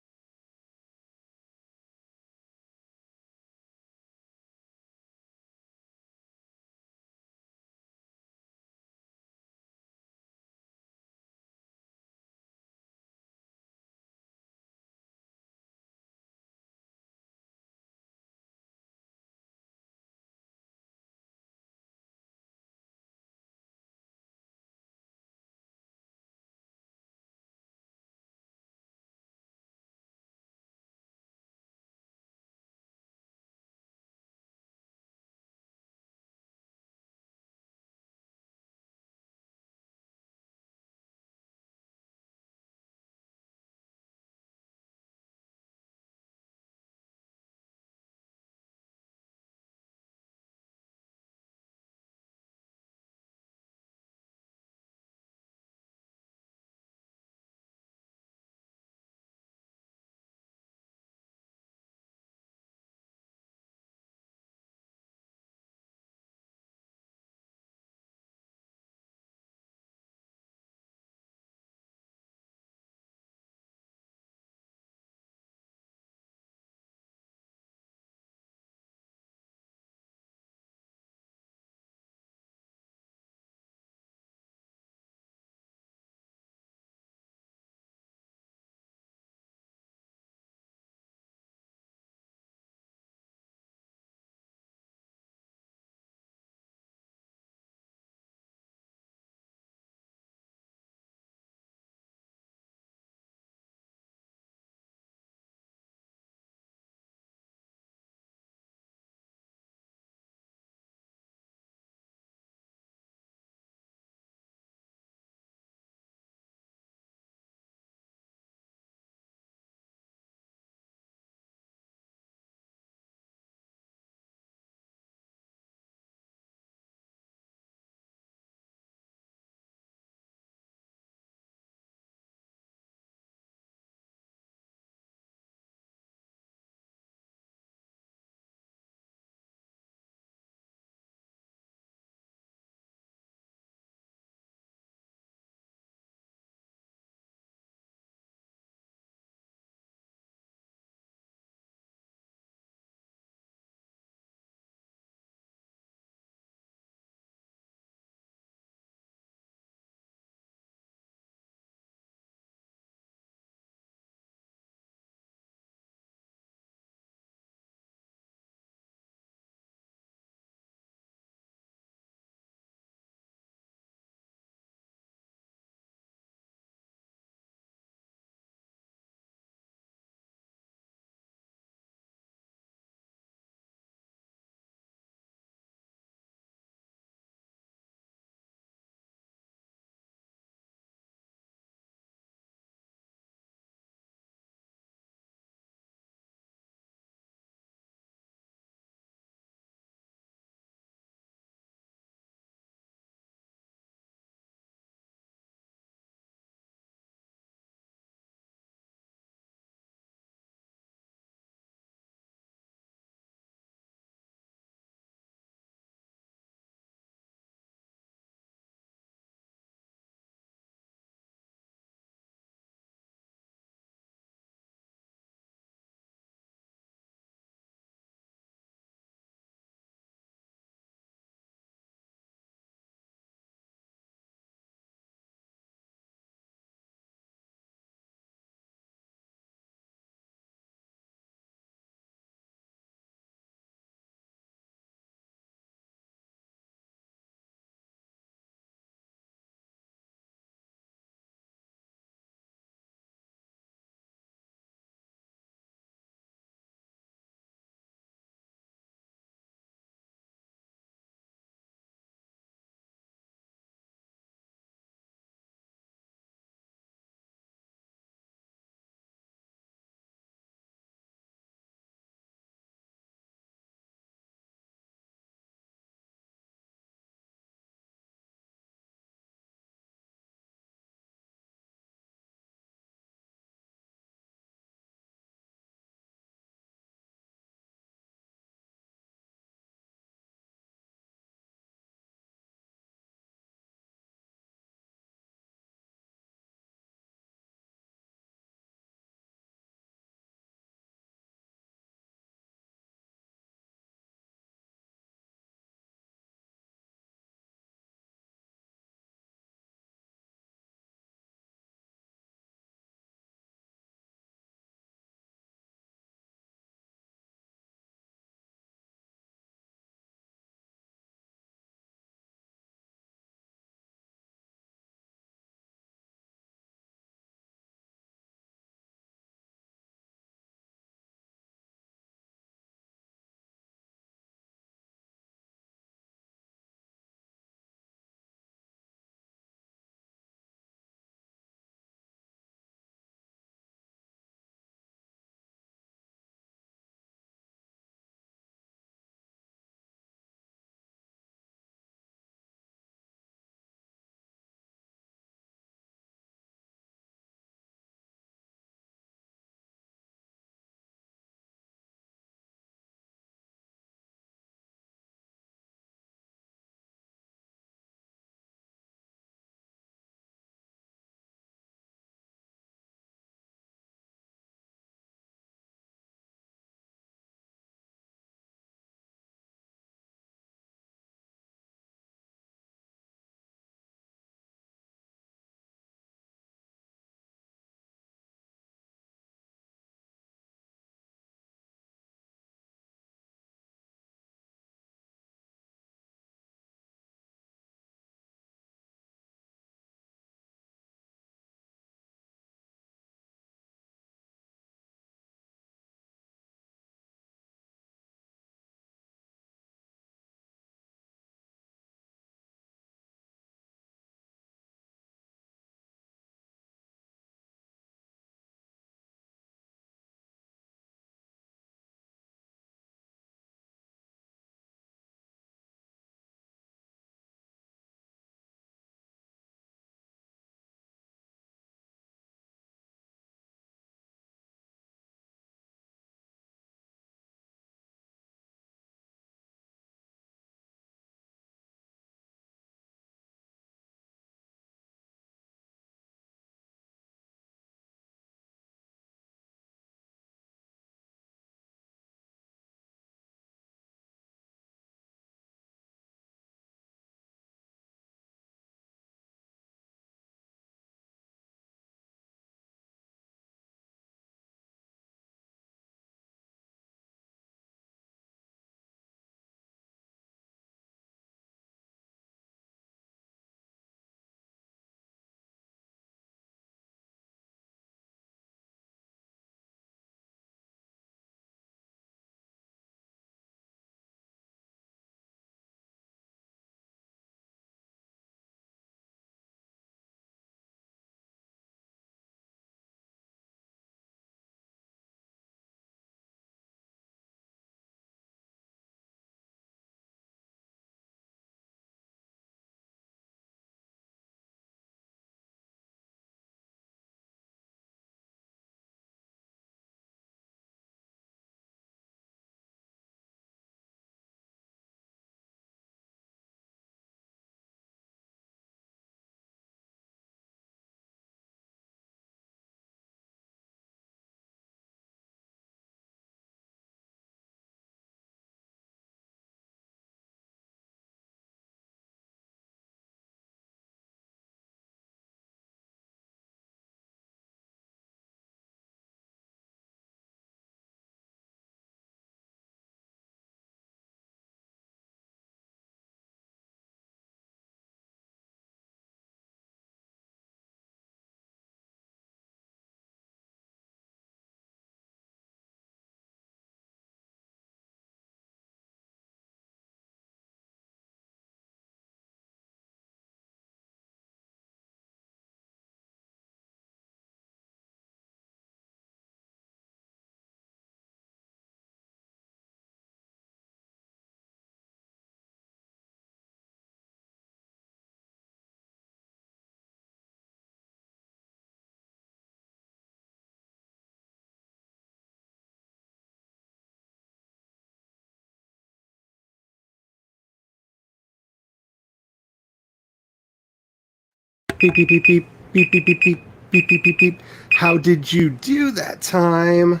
Beep, beep, beep, beep, beep, beep, beep, beep, beep, beep, beep, beep. How did you do that time?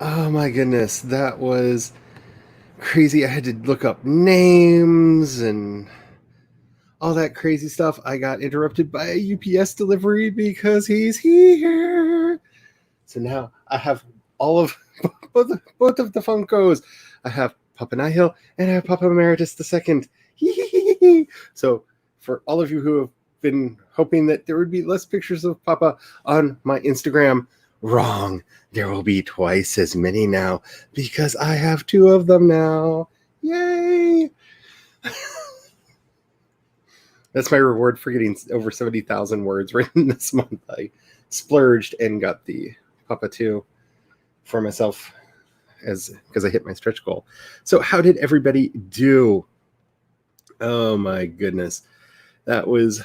Oh my goodness, that was crazy. I had to look up names and all that crazy stuff. I got interrupted by a UPS delivery because he's here. So now I have all of both of the Funkos. I have Papa Nihil and I have Papa Emeritus II. So for all of you who have been hoping that there would be less pictures of Papa on my Instagram, wrong. There will be twice as many now because I have two of them now. Yay! That's my reward for getting over 70,000 words written this month. I splurged and got the Papa 2 for myself because I hit my stretch goal. So how did everybody do? Oh my goodness. That was...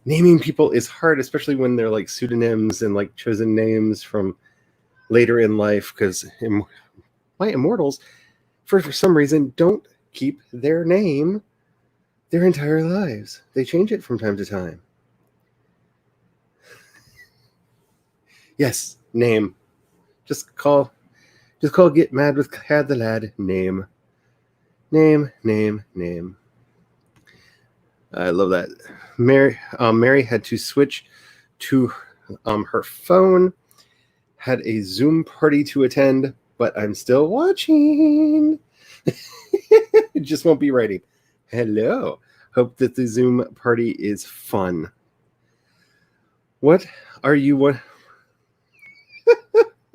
Naming people is hard, especially when they're like pseudonyms and like chosen names from later in life, because my immortals, for some reason, don't keep their name their entire lives. They change it from time to time. Yes, name. Just call Get Mad with Had the Lad. Name. I love that. Mary had to switch to her phone, had a Zoom party to attend, but I'm still watching. It just won't be writing. Hello. Hope that the Zoom party is fun. What are you...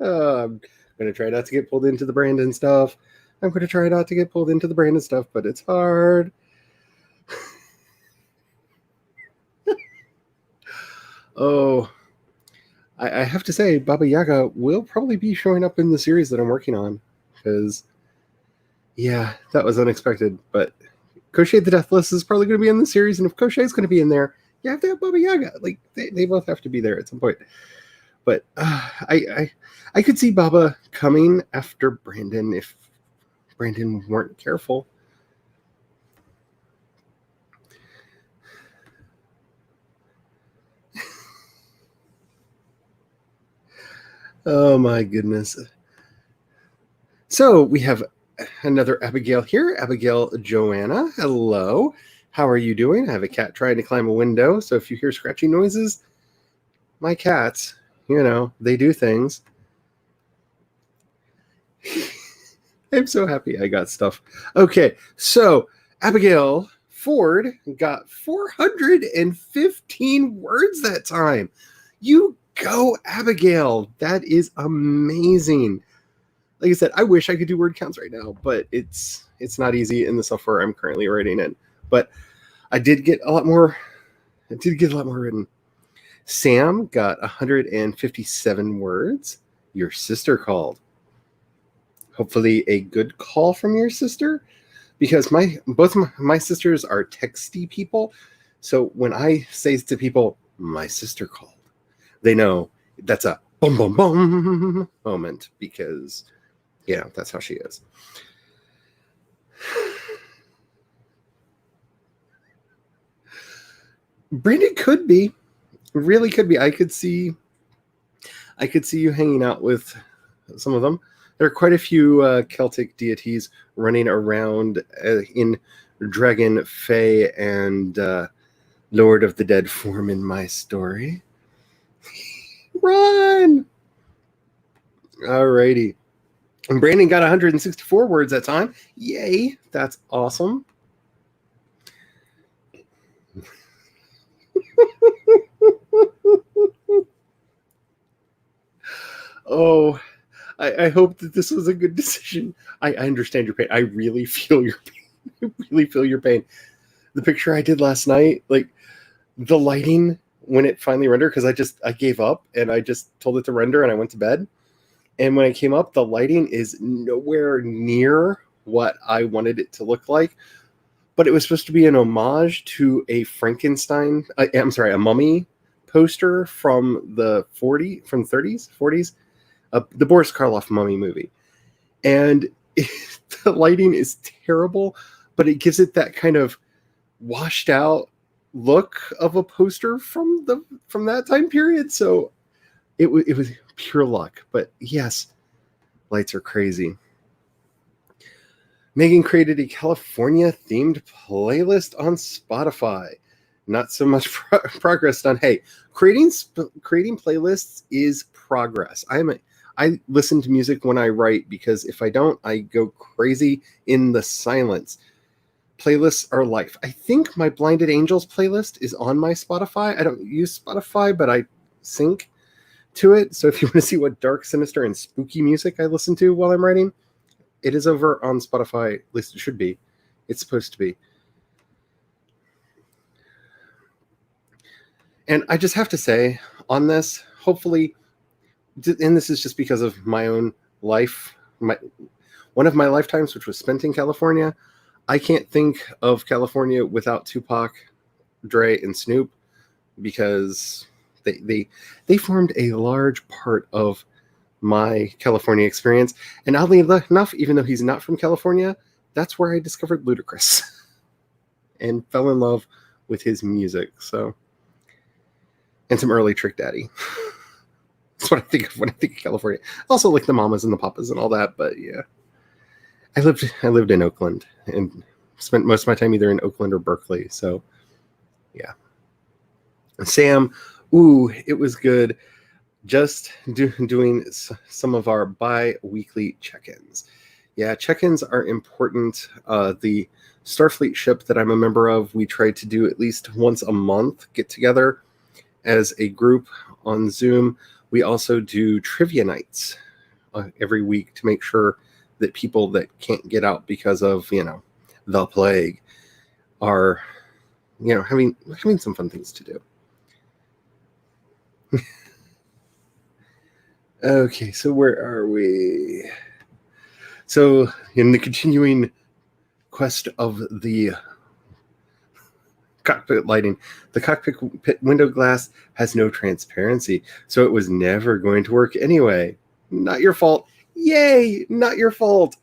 I'm going to try not to get pulled into the Brandon stuff. but it's hard. Oh, I have to say, Baba Yaga will probably be showing up in the series that I'm working on, because, yeah, that was unexpected. But Koschei the Deathless is probably going to be in the series, and if Koschei's going to be in there, you have to have Baba Yaga. Like, they both have to be there at some point. But I could see Baba coming after Brandon if Brandon weren't careful. Oh my goodness. So we have another Abigail here. Abigail Joanna. Hello. How are you doing? I have a cat trying to climb a window. So if you hear scratching noises, my cats, they do things. I'm so happy I got stuff. Okay. So Abigail Ford got 415 words that time. You go, Abigail. That is amazing. Like I said, I wish I could do word counts right now, but it's not easy in the software I'm currently writing in. But I did get a lot more written. Sam got 157 words. Your sister called. Hopefully a good call from your sister, because both my sisters are texty people. So when I say to people, my sister called, they know that's a boom, boom, boom moment, because, that's how she is. Brandon really could be. I could see you hanging out with some of them. There are quite a few Celtic deities running around in Dragon, Fae, and Lord of the Dead form in my story. Run! Alrighty. And Brandon got 164 words that time. Yay! That's awesome. Oh, I hope that this was a good decision. I understand your pain. I really feel your pain. The picture I did last night, like the lighting when it finally rendered, because I gave up and I just told it to render and I went to bed. And when I came up, the lighting is nowhere near what I wanted it to look like. But it was supposed to be an homage to a a mummy poster from the 40s, the Boris Karloff mummy movie. And the lighting is terrible, but it gives it that kind of washed out look of a poster from that time period. So it was pure luck. But yes, lights are crazy. Megan created a California themed playlist on Spotify. Not so much progress done. Hey, creating playlists is progress. I listen to music when I write, because if I don't, I go crazy in the silence. Playlists are life. I think my Blinded Angels playlist is on my Spotify. I don't use Spotify, but I sync to it. So if you want to see what dark, sinister, and spooky music I listen to while I'm writing, it is over on Spotify. At least it should be. It's supposed to be. And I just have to say on this, hopefully, and this is just because of my own life, one of my lifetimes, which was spent in California. I can't think of California without Tupac, Dre, and Snoop, because they formed a large part of my California experience. And oddly enough, even though he's not from California, that's where I discovered Ludacris and fell in love with his music. So, and some early Trick Daddy. That's what I think of when I think of California. Also, like the Mamas and the Papas and all that. But yeah, I lived in Oakland and spent most of my time either in Oakland or Berkeley. So yeah. Sam, it was good. Just doing some of our bi-weekly check-ins. Yeah, check-ins are important. The Starfleet ship that I'm a member of, we try to do at least once a month, get together as a group on Zoom. We also do trivia nights every week to make sure that people that can't get out because of, the plague are, having some fun things to do. Okay, so where are we? So in the continuing quest of the cockpit lighting, the cockpit window glass has no transparency, so it was never going to work anyway. Not your fault. Yay, not your fault.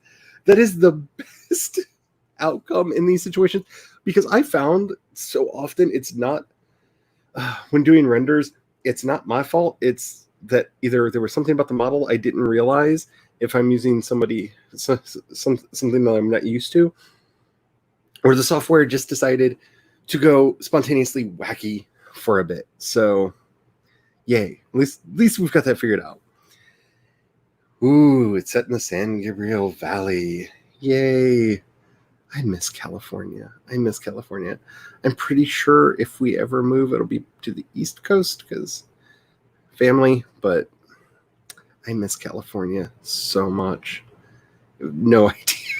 That is the best outcome in these situations, because I found so often it's not, when doing renders, it's not my fault. It's that either there was something about the model I didn't realize if I'm using something that I'm not used to, or the software just decided to go spontaneously wacky for a bit. So, yay. At least we've got that figured out. It's set in the San Gabriel Valley. Yay. I miss California. I'm pretty sure if we ever move, it'll be to the East Coast because family, but I miss California so much. No idea.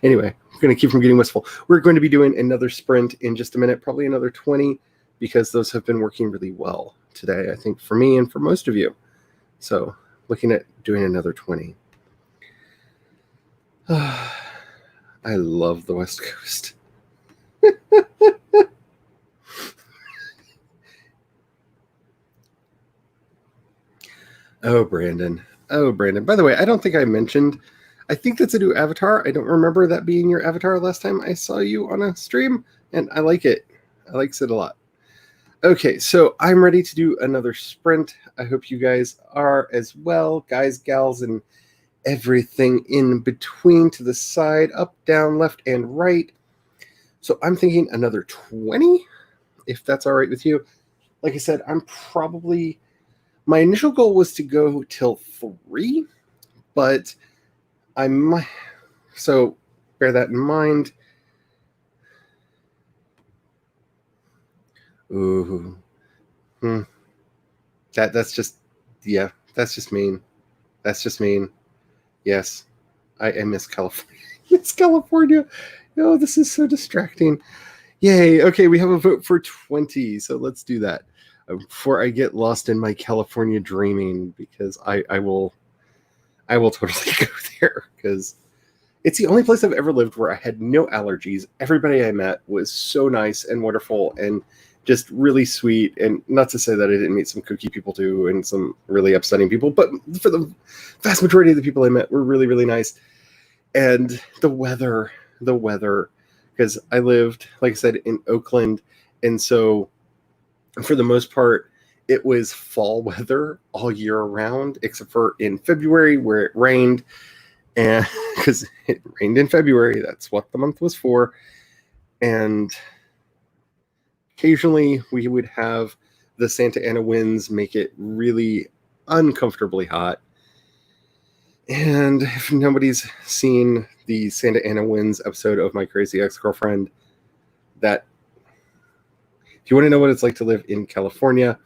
Anyway, we're going to keep from getting wistful. We're going to be doing another sprint in just a minute, probably another 20, because those have been working really well today, I think, for me and for most of you. So looking at doing another 20. I love the West Coast. Oh, Brandon. By the way, I don't think I mentioned, I think that's a new avatar. I don't remember that being your avatar last time I saw you on a stream, and I like it. I like it a lot. Okay, so I'm ready to do another sprint. I hope you guys are as well, guys, gals, and everything in between, to the side, up, down, left, and right. So I'm thinking another 20, if that's all right with you. Like I said, my initial goal was to go till 3, but I might, so bear that in mind. Ooh. That's just mean. That's just mean. Yes, I miss California. Miss California. Oh, this is so distracting. Yay. Okay, we have a vote for 20, so let's do that before I get lost in my California dreaming, because I will totally go there, because it's the only place I've ever lived where I had no allergies. Everybody I met was so nice and wonderful and just really sweet. And not to say that I didn't meet some kooky people too and some really upsetting people, but for the vast majority of the people I met were really, really nice. And the weather because I lived, like I said, in Oakland. And so for the most part, it was fall weather all year round, except for in February where it rained. And because it rained in February, that's what the month was for. And occasionally we would have the Santa Ana winds make it really uncomfortably hot. And if nobody's seen the Santa Ana winds episode of My Crazy Ex-Girlfriend, that if you want to know what it's like to live in California,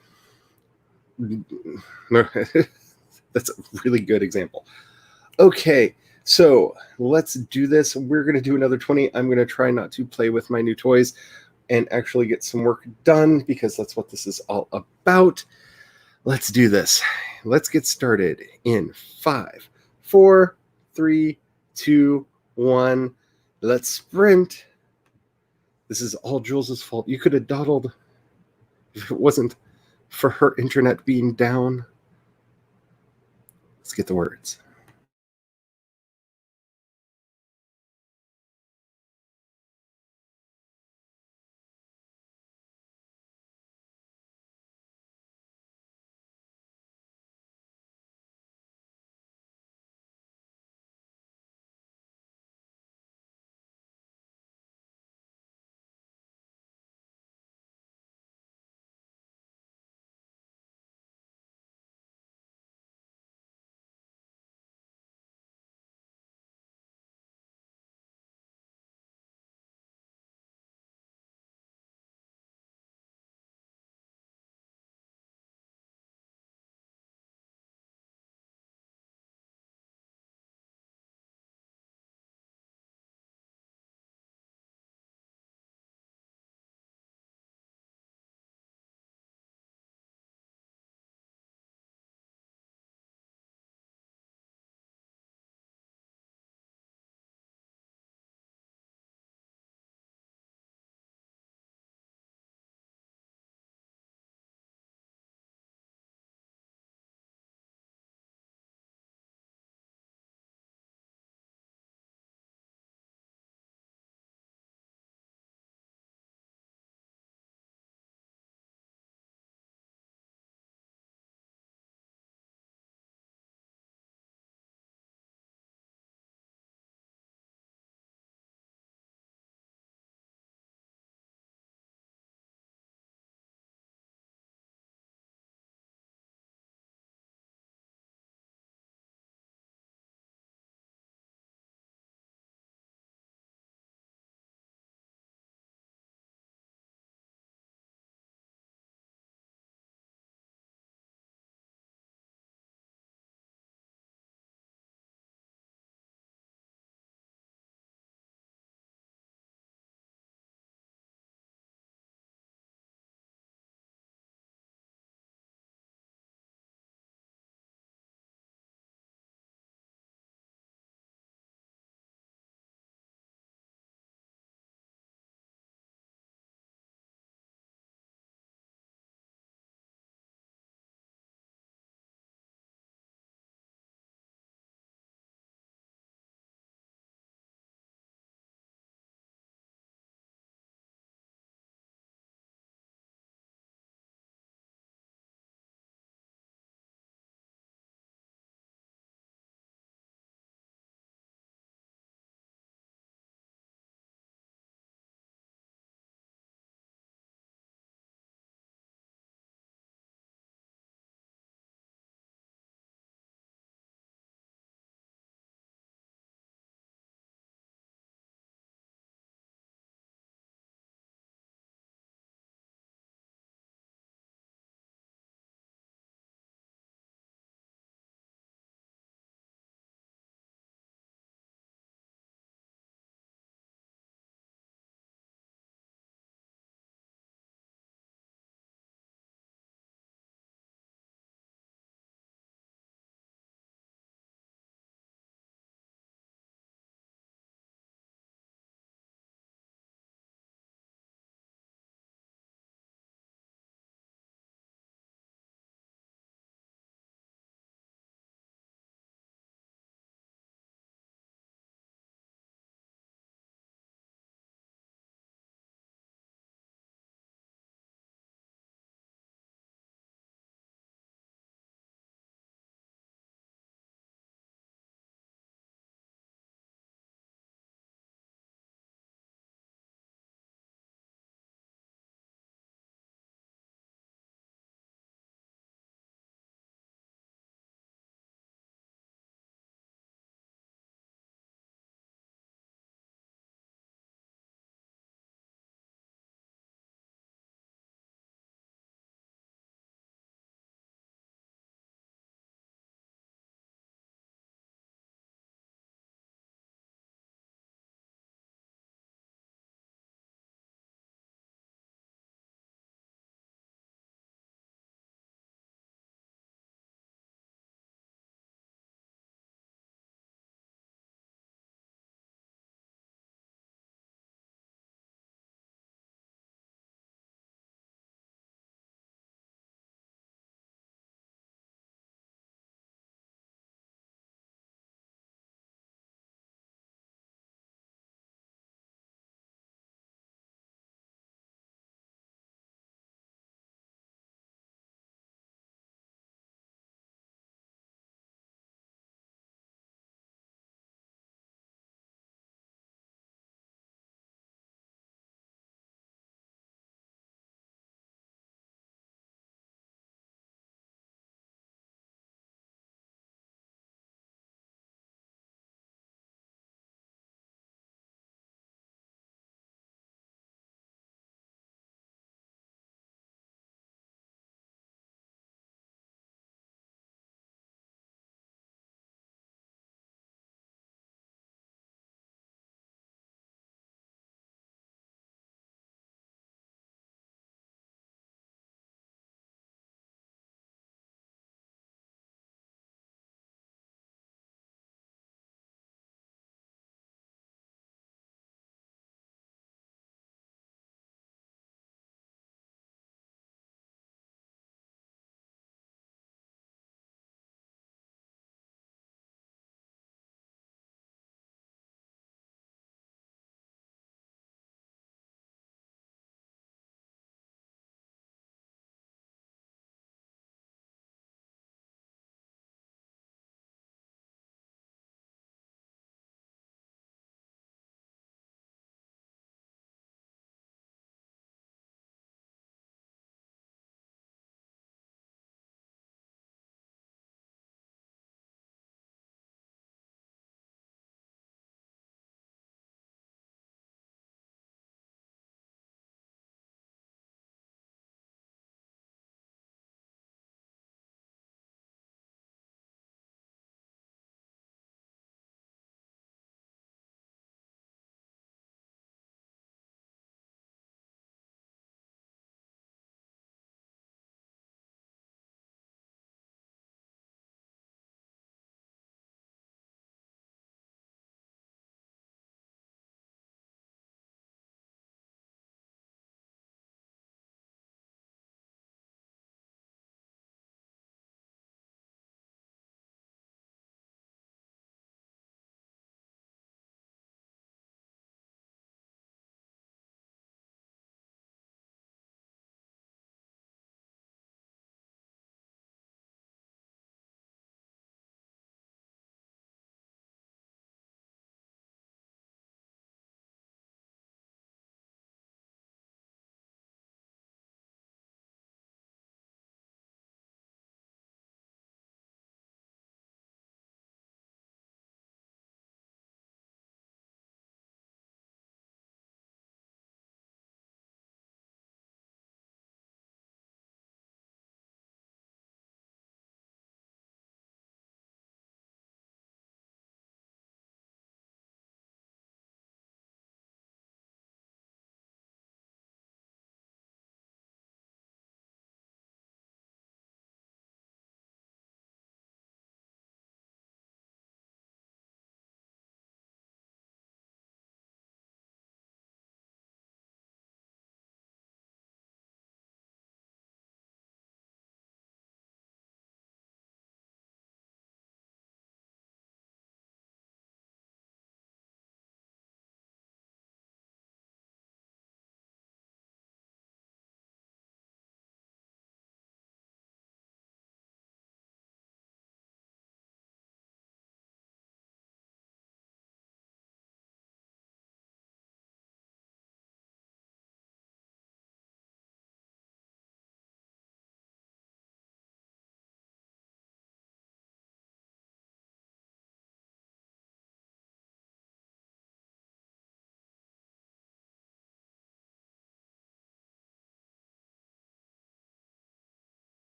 that's a really good example. Okay, so let's do this. We're going to do another 20. I'm going to try not to play with my new toys and actually get some work done because that's what this is all about. Let's do this. Let's get started in 5, 4, 3, 2, 1. Let's sprint. This is all Jules' fault. You could have dawdled if it wasn't for her internet being down. Let's get the words.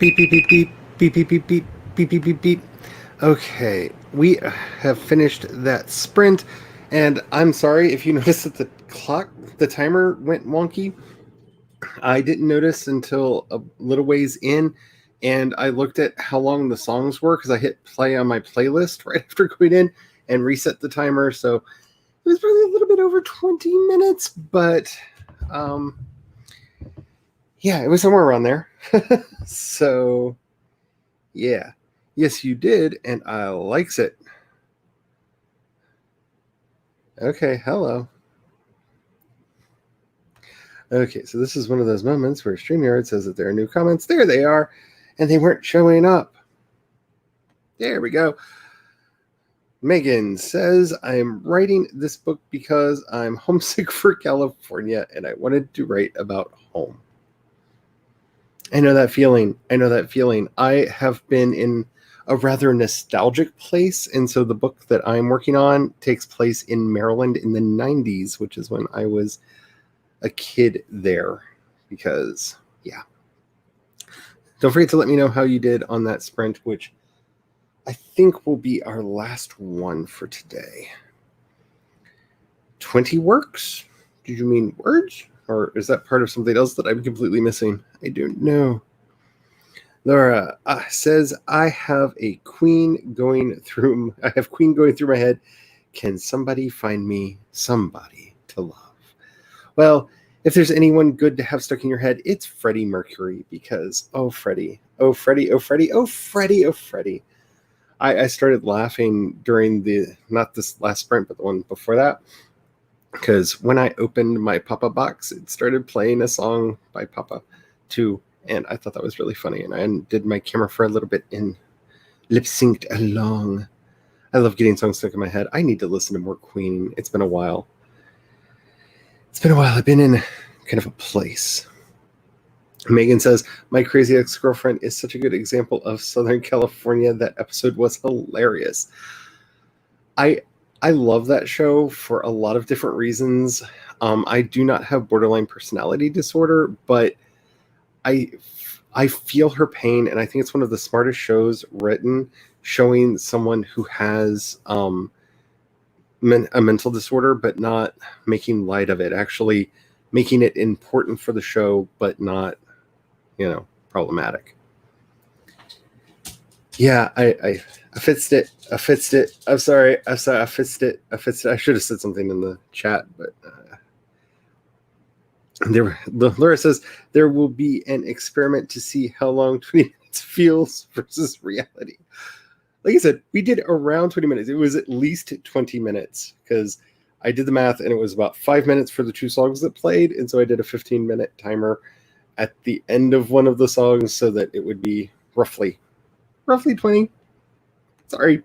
Beep, beep, beep, beep, beep, beep, beep, beep, beep, beep, beep, beep. Okay, we have finished that sprint, and I'm sorry if you noticed that the timer went wonky. I didn't notice until a little ways in, and I looked at how long the songs were because I hit play on my playlist right after going in and reset the timer. So it was probably a little bit over 20 minutes, but yeah, it was somewhere around there. So yeah, yes, you did, and I likes it. Okay, hello. Okay, so this is one of those moments where StreamYard says that there are new comments. There they are, and they weren't showing up. There we go. Megan says, I am writing this book because I'm homesick for California and I wanted to write about home. I know that feeling. I have been in a rather nostalgic place, and so the book that I'm working on takes place in Maryland in the 90s, which is when I was a kid there. Because, yeah. Don't forget to let me know how you did on that sprint, which I think will be our last one for today. 20 works? Did you mean words? Or is that part of something else that I'm completely missing? I don't know. Laura says, I have Queen going through my head. Can somebody find me somebody to love? Well, if there's anyone good to have stuck in your head, it's Freddie Mercury, because, oh, Freddie. Oh, Freddie, oh, Freddie, oh, Freddie, oh, Freddie. I started laughing during not this last sprint, but the one before that, because when I opened my Papa box, it started playing a song by Papa too, and I thought that was really funny, and I did my camera for a little bit and lip-synced along. I love getting songs stuck in my head. I need to listen to more Queen. It's been a while. I've been in kind of a place. Megan says, my crazy ex-girlfriend is such a good example of Southern California. That episode was hilarious. I love that show for a lot of different reasons. I do not have borderline personality disorder, but I feel her pain, and I think it's one of the smartest shows written, showing someone who has a mental disorder, but not making light of it, actually making it important for the show, but not, problematic. Yeah, I fixed it. I'm sorry. I fixed it. I should have said something in the chat, but Laura says there will be an experiment to see how long 20 minutes feels versus reality. Like I said, we did around 20 minutes. It was at least 20 minutes because I did the math, and it was about 5 minutes for the two songs that played, and so I did a 15-minute timer at the end of one of the songs so that it would be roughly 20. Sorry.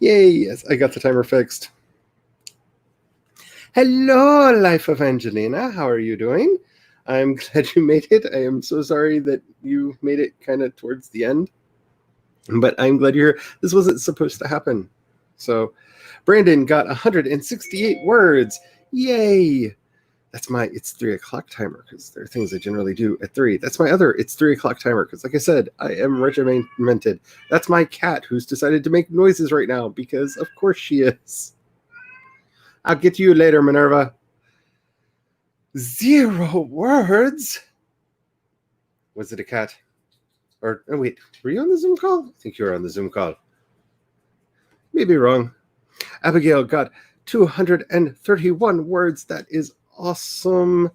Yay, yes, I got the timer fixed. Hello, Life of Angelina. How are you doing? I'm glad you made it. I am so sorry that you made it kind of towards the end, but I'm glad you're here. This wasn't supposed to happen. So Brandon got 168 words. Yay. It's 3 o'clock timer, because there are things I generally do at 3. That's my other, it's 3 o'clock timer, because like I said, I am regimented. That's my cat who's decided to make noises right now, because of course she is. I'll get to you later, Minerva. 0 words? Was it a cat? Or, oh wait, were you on the Zoom call? I think you were on the Zoom call. Maybe wrong. Abigail got 231 words. That is awesome.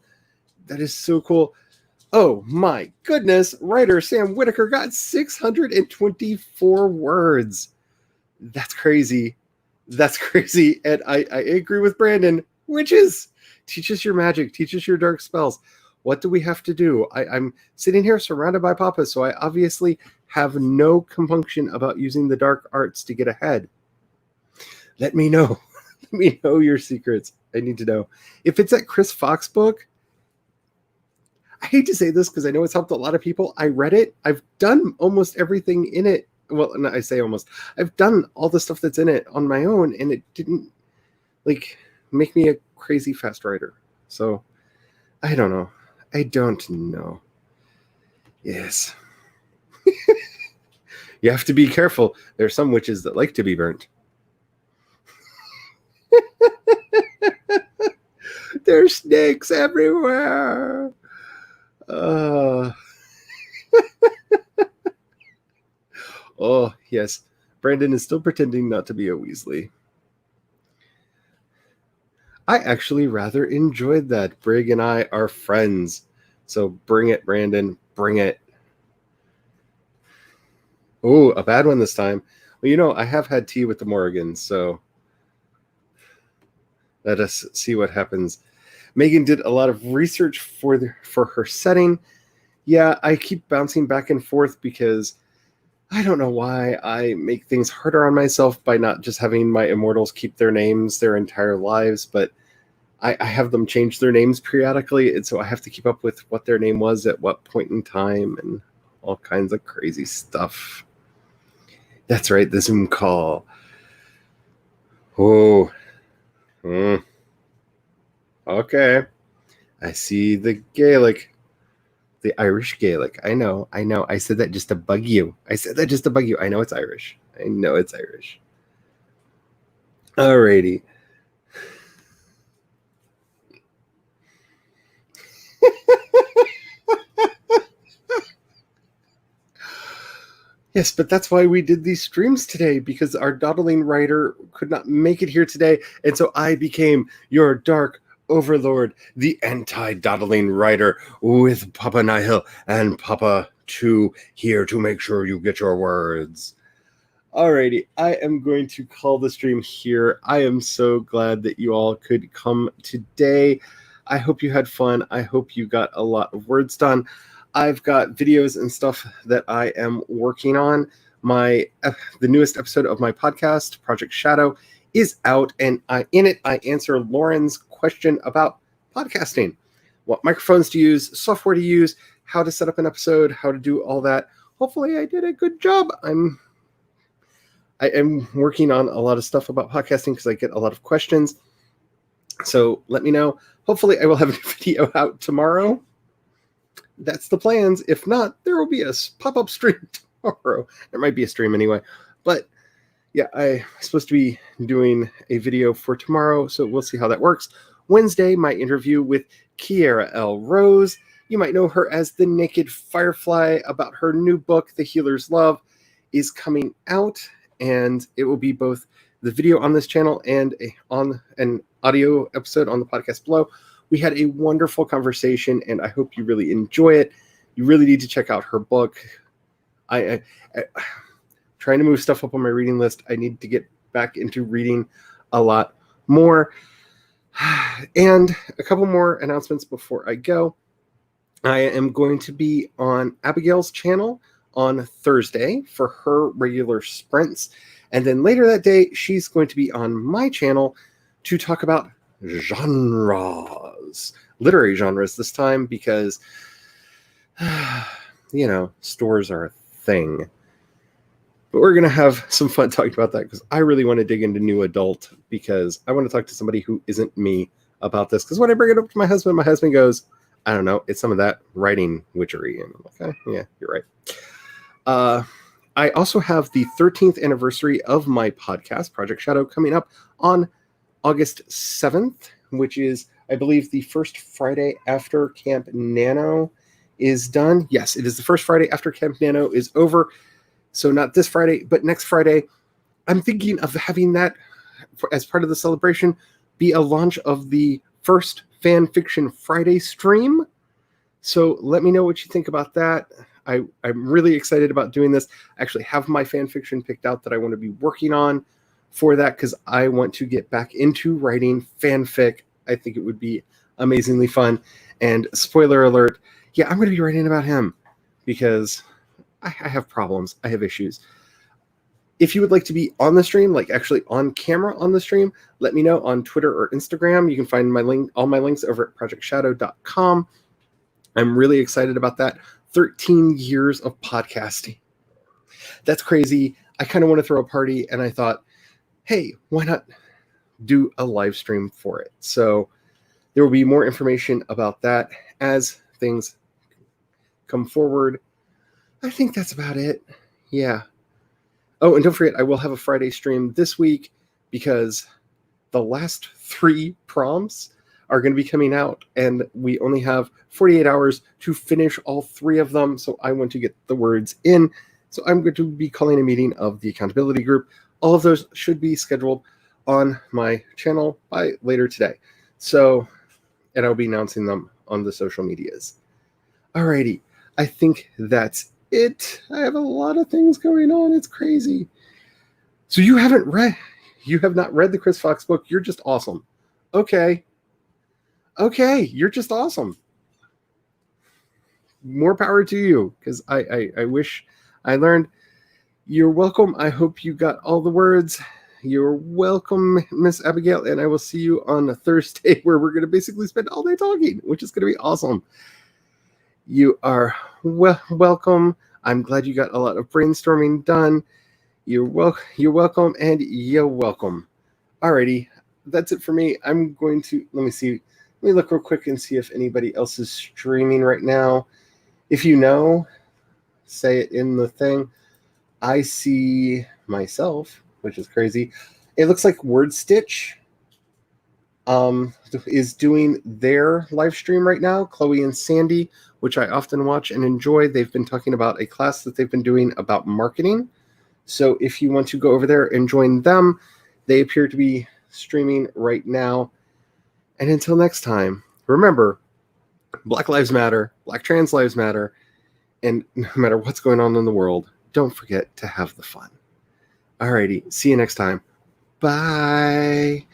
That is so cool. Oh my goodness. Writer Sam Whitaker got 624 words. That's crazy. And I agree with Brandon. Witches, teach us your magic. Teach us your dark spells. What do we have to do? I'm sitting here surrounded by Papa, so I obviously have no compunction about using the dark arts to get ahead. Let me know. Let me know your secrets. I need to know. If it's that Chris Fox book, I hate to say this because I know it's helped a lot of people. I read it. I've done almost everything in it. Well, no, I say almost. I've done all the stuff that's in it on my own, and it didn't make me a crazy fast writer. So I don't know. Yes. You have to be careful. There are some witches that like to be burnt. There's snakes everywhere. Oh, yes. Brandon is still pretending not to be a Weasley. I actually rather enjoyed that. Brig and I are friends. So bring it, Brandon. Bring it. Oh, a bad one this time. Well, I have had tea with the Morgans, so let us see what happens. Megan did a lot of research for her setting. Yeah, I keep bouncing back and forth because I don't know why I make things harder on myself by not just having my immortals keep their names their entire lives, but I have them change their names periodically, and so I have to keep up with what their name was at what point in time and all kinds of crazy stuff. That's right, the Zoom call. Oh. Okay. I see the Gaelic. The Irish Gaelic. I know. I said that just to bug you. I know it's Irish. Alrighty. Yes, but that's why we did these streams today, because our Dawdling Writer could not make it here today, and so I became your dark overlord, the Anti-drawled Writer, with Papa Nihil and Papa 2 here to make sure you get your words. Alrighty, I am going to call the stream here. I am so glad that you all could come today. I hope you had fun. I hope you got a lot of words done. I've got videos and stuff that I am working on. The newest episode of my podcast, Project Shadow, is out, and in it I answer Lauren's question about podcasting. What microphones to use, software to use, how to set up an episode, how to do all that. Hopefully I did a good job. I am working on a lot of stuff about podcasting because I get a lot of questions. So let me know. Hopefully I will have a video out tomorrow. That's the plans. If not, there will be a pop-up stream tomorrow. There might be a stream anyway. But yeah, I'm supposed to be doing a video for tomorrow, so we'll see how that works. Wednesday, my interview with Kiera L. Rose. You might know her as the Naked Firefly, about her new book, The Healer's Love, is coming out, and it will be both the video on this channel and on an audio episode on the podcast below. We had a wonderful conversation, and I hope you really enjoy it. You really need to check out her book. I trying to move stuff up on my reading list. I need to get back into reading a lot more. And a couple more announcements before I go. I am going to be on Abigail's channel on Thursday for her regular sprints. And then later that day, she's going to be on my channel to talk about genres, literary genres this time, because, stores are a thing. But we're going to have some fun talking about that, because I really want to dig into new adult, because I want to talk to somebody who isn't me about this. Because when I bring it up to my husband goes, I don't know, it's some of that writing witchery. And I'm like, yeah, you're right. I also have the 13th anniversary of my podcast, Project Shadow, coming up on August 7th, which is, I believe, the first Friday after Camp Nano is done. Yes, it is the first Friday after Camp Nano is over. So not this Friday, but next Friday. I'm thinking of having that, as part of the celebration, be a launch of the first Fan Fiction Friday stream. So let me know what you think about that. I'm really excited about doing this. I actually have my fan fiction picked out that I want to be working on for that, because I want to get back into writing fanfic. I think it would be amazingly fun. And spoiler alert, yeah, I'm going to be writing about him, because I have problems. I have issues. If you would like to be on the stream, like actually on camera on the stream, let me know on Twitter or Instagram. You can find all my links over at projectshadow.com. I'm really excited about that. 13 years of podcasting. That's crazy. I kind of want to throw a party, and I thought, hey, why not do a live stream for it? So there will be more information about that as things come forward. I think that's about it. Yeah. Oh, and don't forget, I will have a Friday stream this week because the last 3 prompts are going to be coming out, and we only have 48 hours to finish all 3 of them. So I want to get the words in. So I'm going to be calling a meeting of the accountability group. All of those should be scheduled on my channel by later today. So, and I'll be announcing them on the social medias. Alrighty, I think that's it. I have a lot of things going on. It's crazy. So you have not read the Chris Fox book. You're just awesome. Okay, you're just awesome. More power to you, because I wish I learned. You're welcome. I hope you got all the words. You're welcome, Miss Abigail, and I will see you on a Thursday where we're going to basically spend all day talking, which is going to be awesome. You are welcome. I'm glad you got a lot of brainstorming done. You're welcome, and you're welcome. Alrighty, that's it for me. I'm going to, let me look real quick and see if anybody else is streaming right now. If you know, say it in the thing. I see myself, which is crazy. It looks like Word Stitch is doing their live stream right now, Chloe and Sandy, which I often watch and enjoy. They've been talking about a class that they've been doing about marketing. So if you want to go over there and join them, they appear to be streaming right now. And until next time, remember, Black Lives Matter, Black Trans Lives Matter, and no matter what's going on in the world, don't forget to have the fun. Alrighty, see you next time. Bye.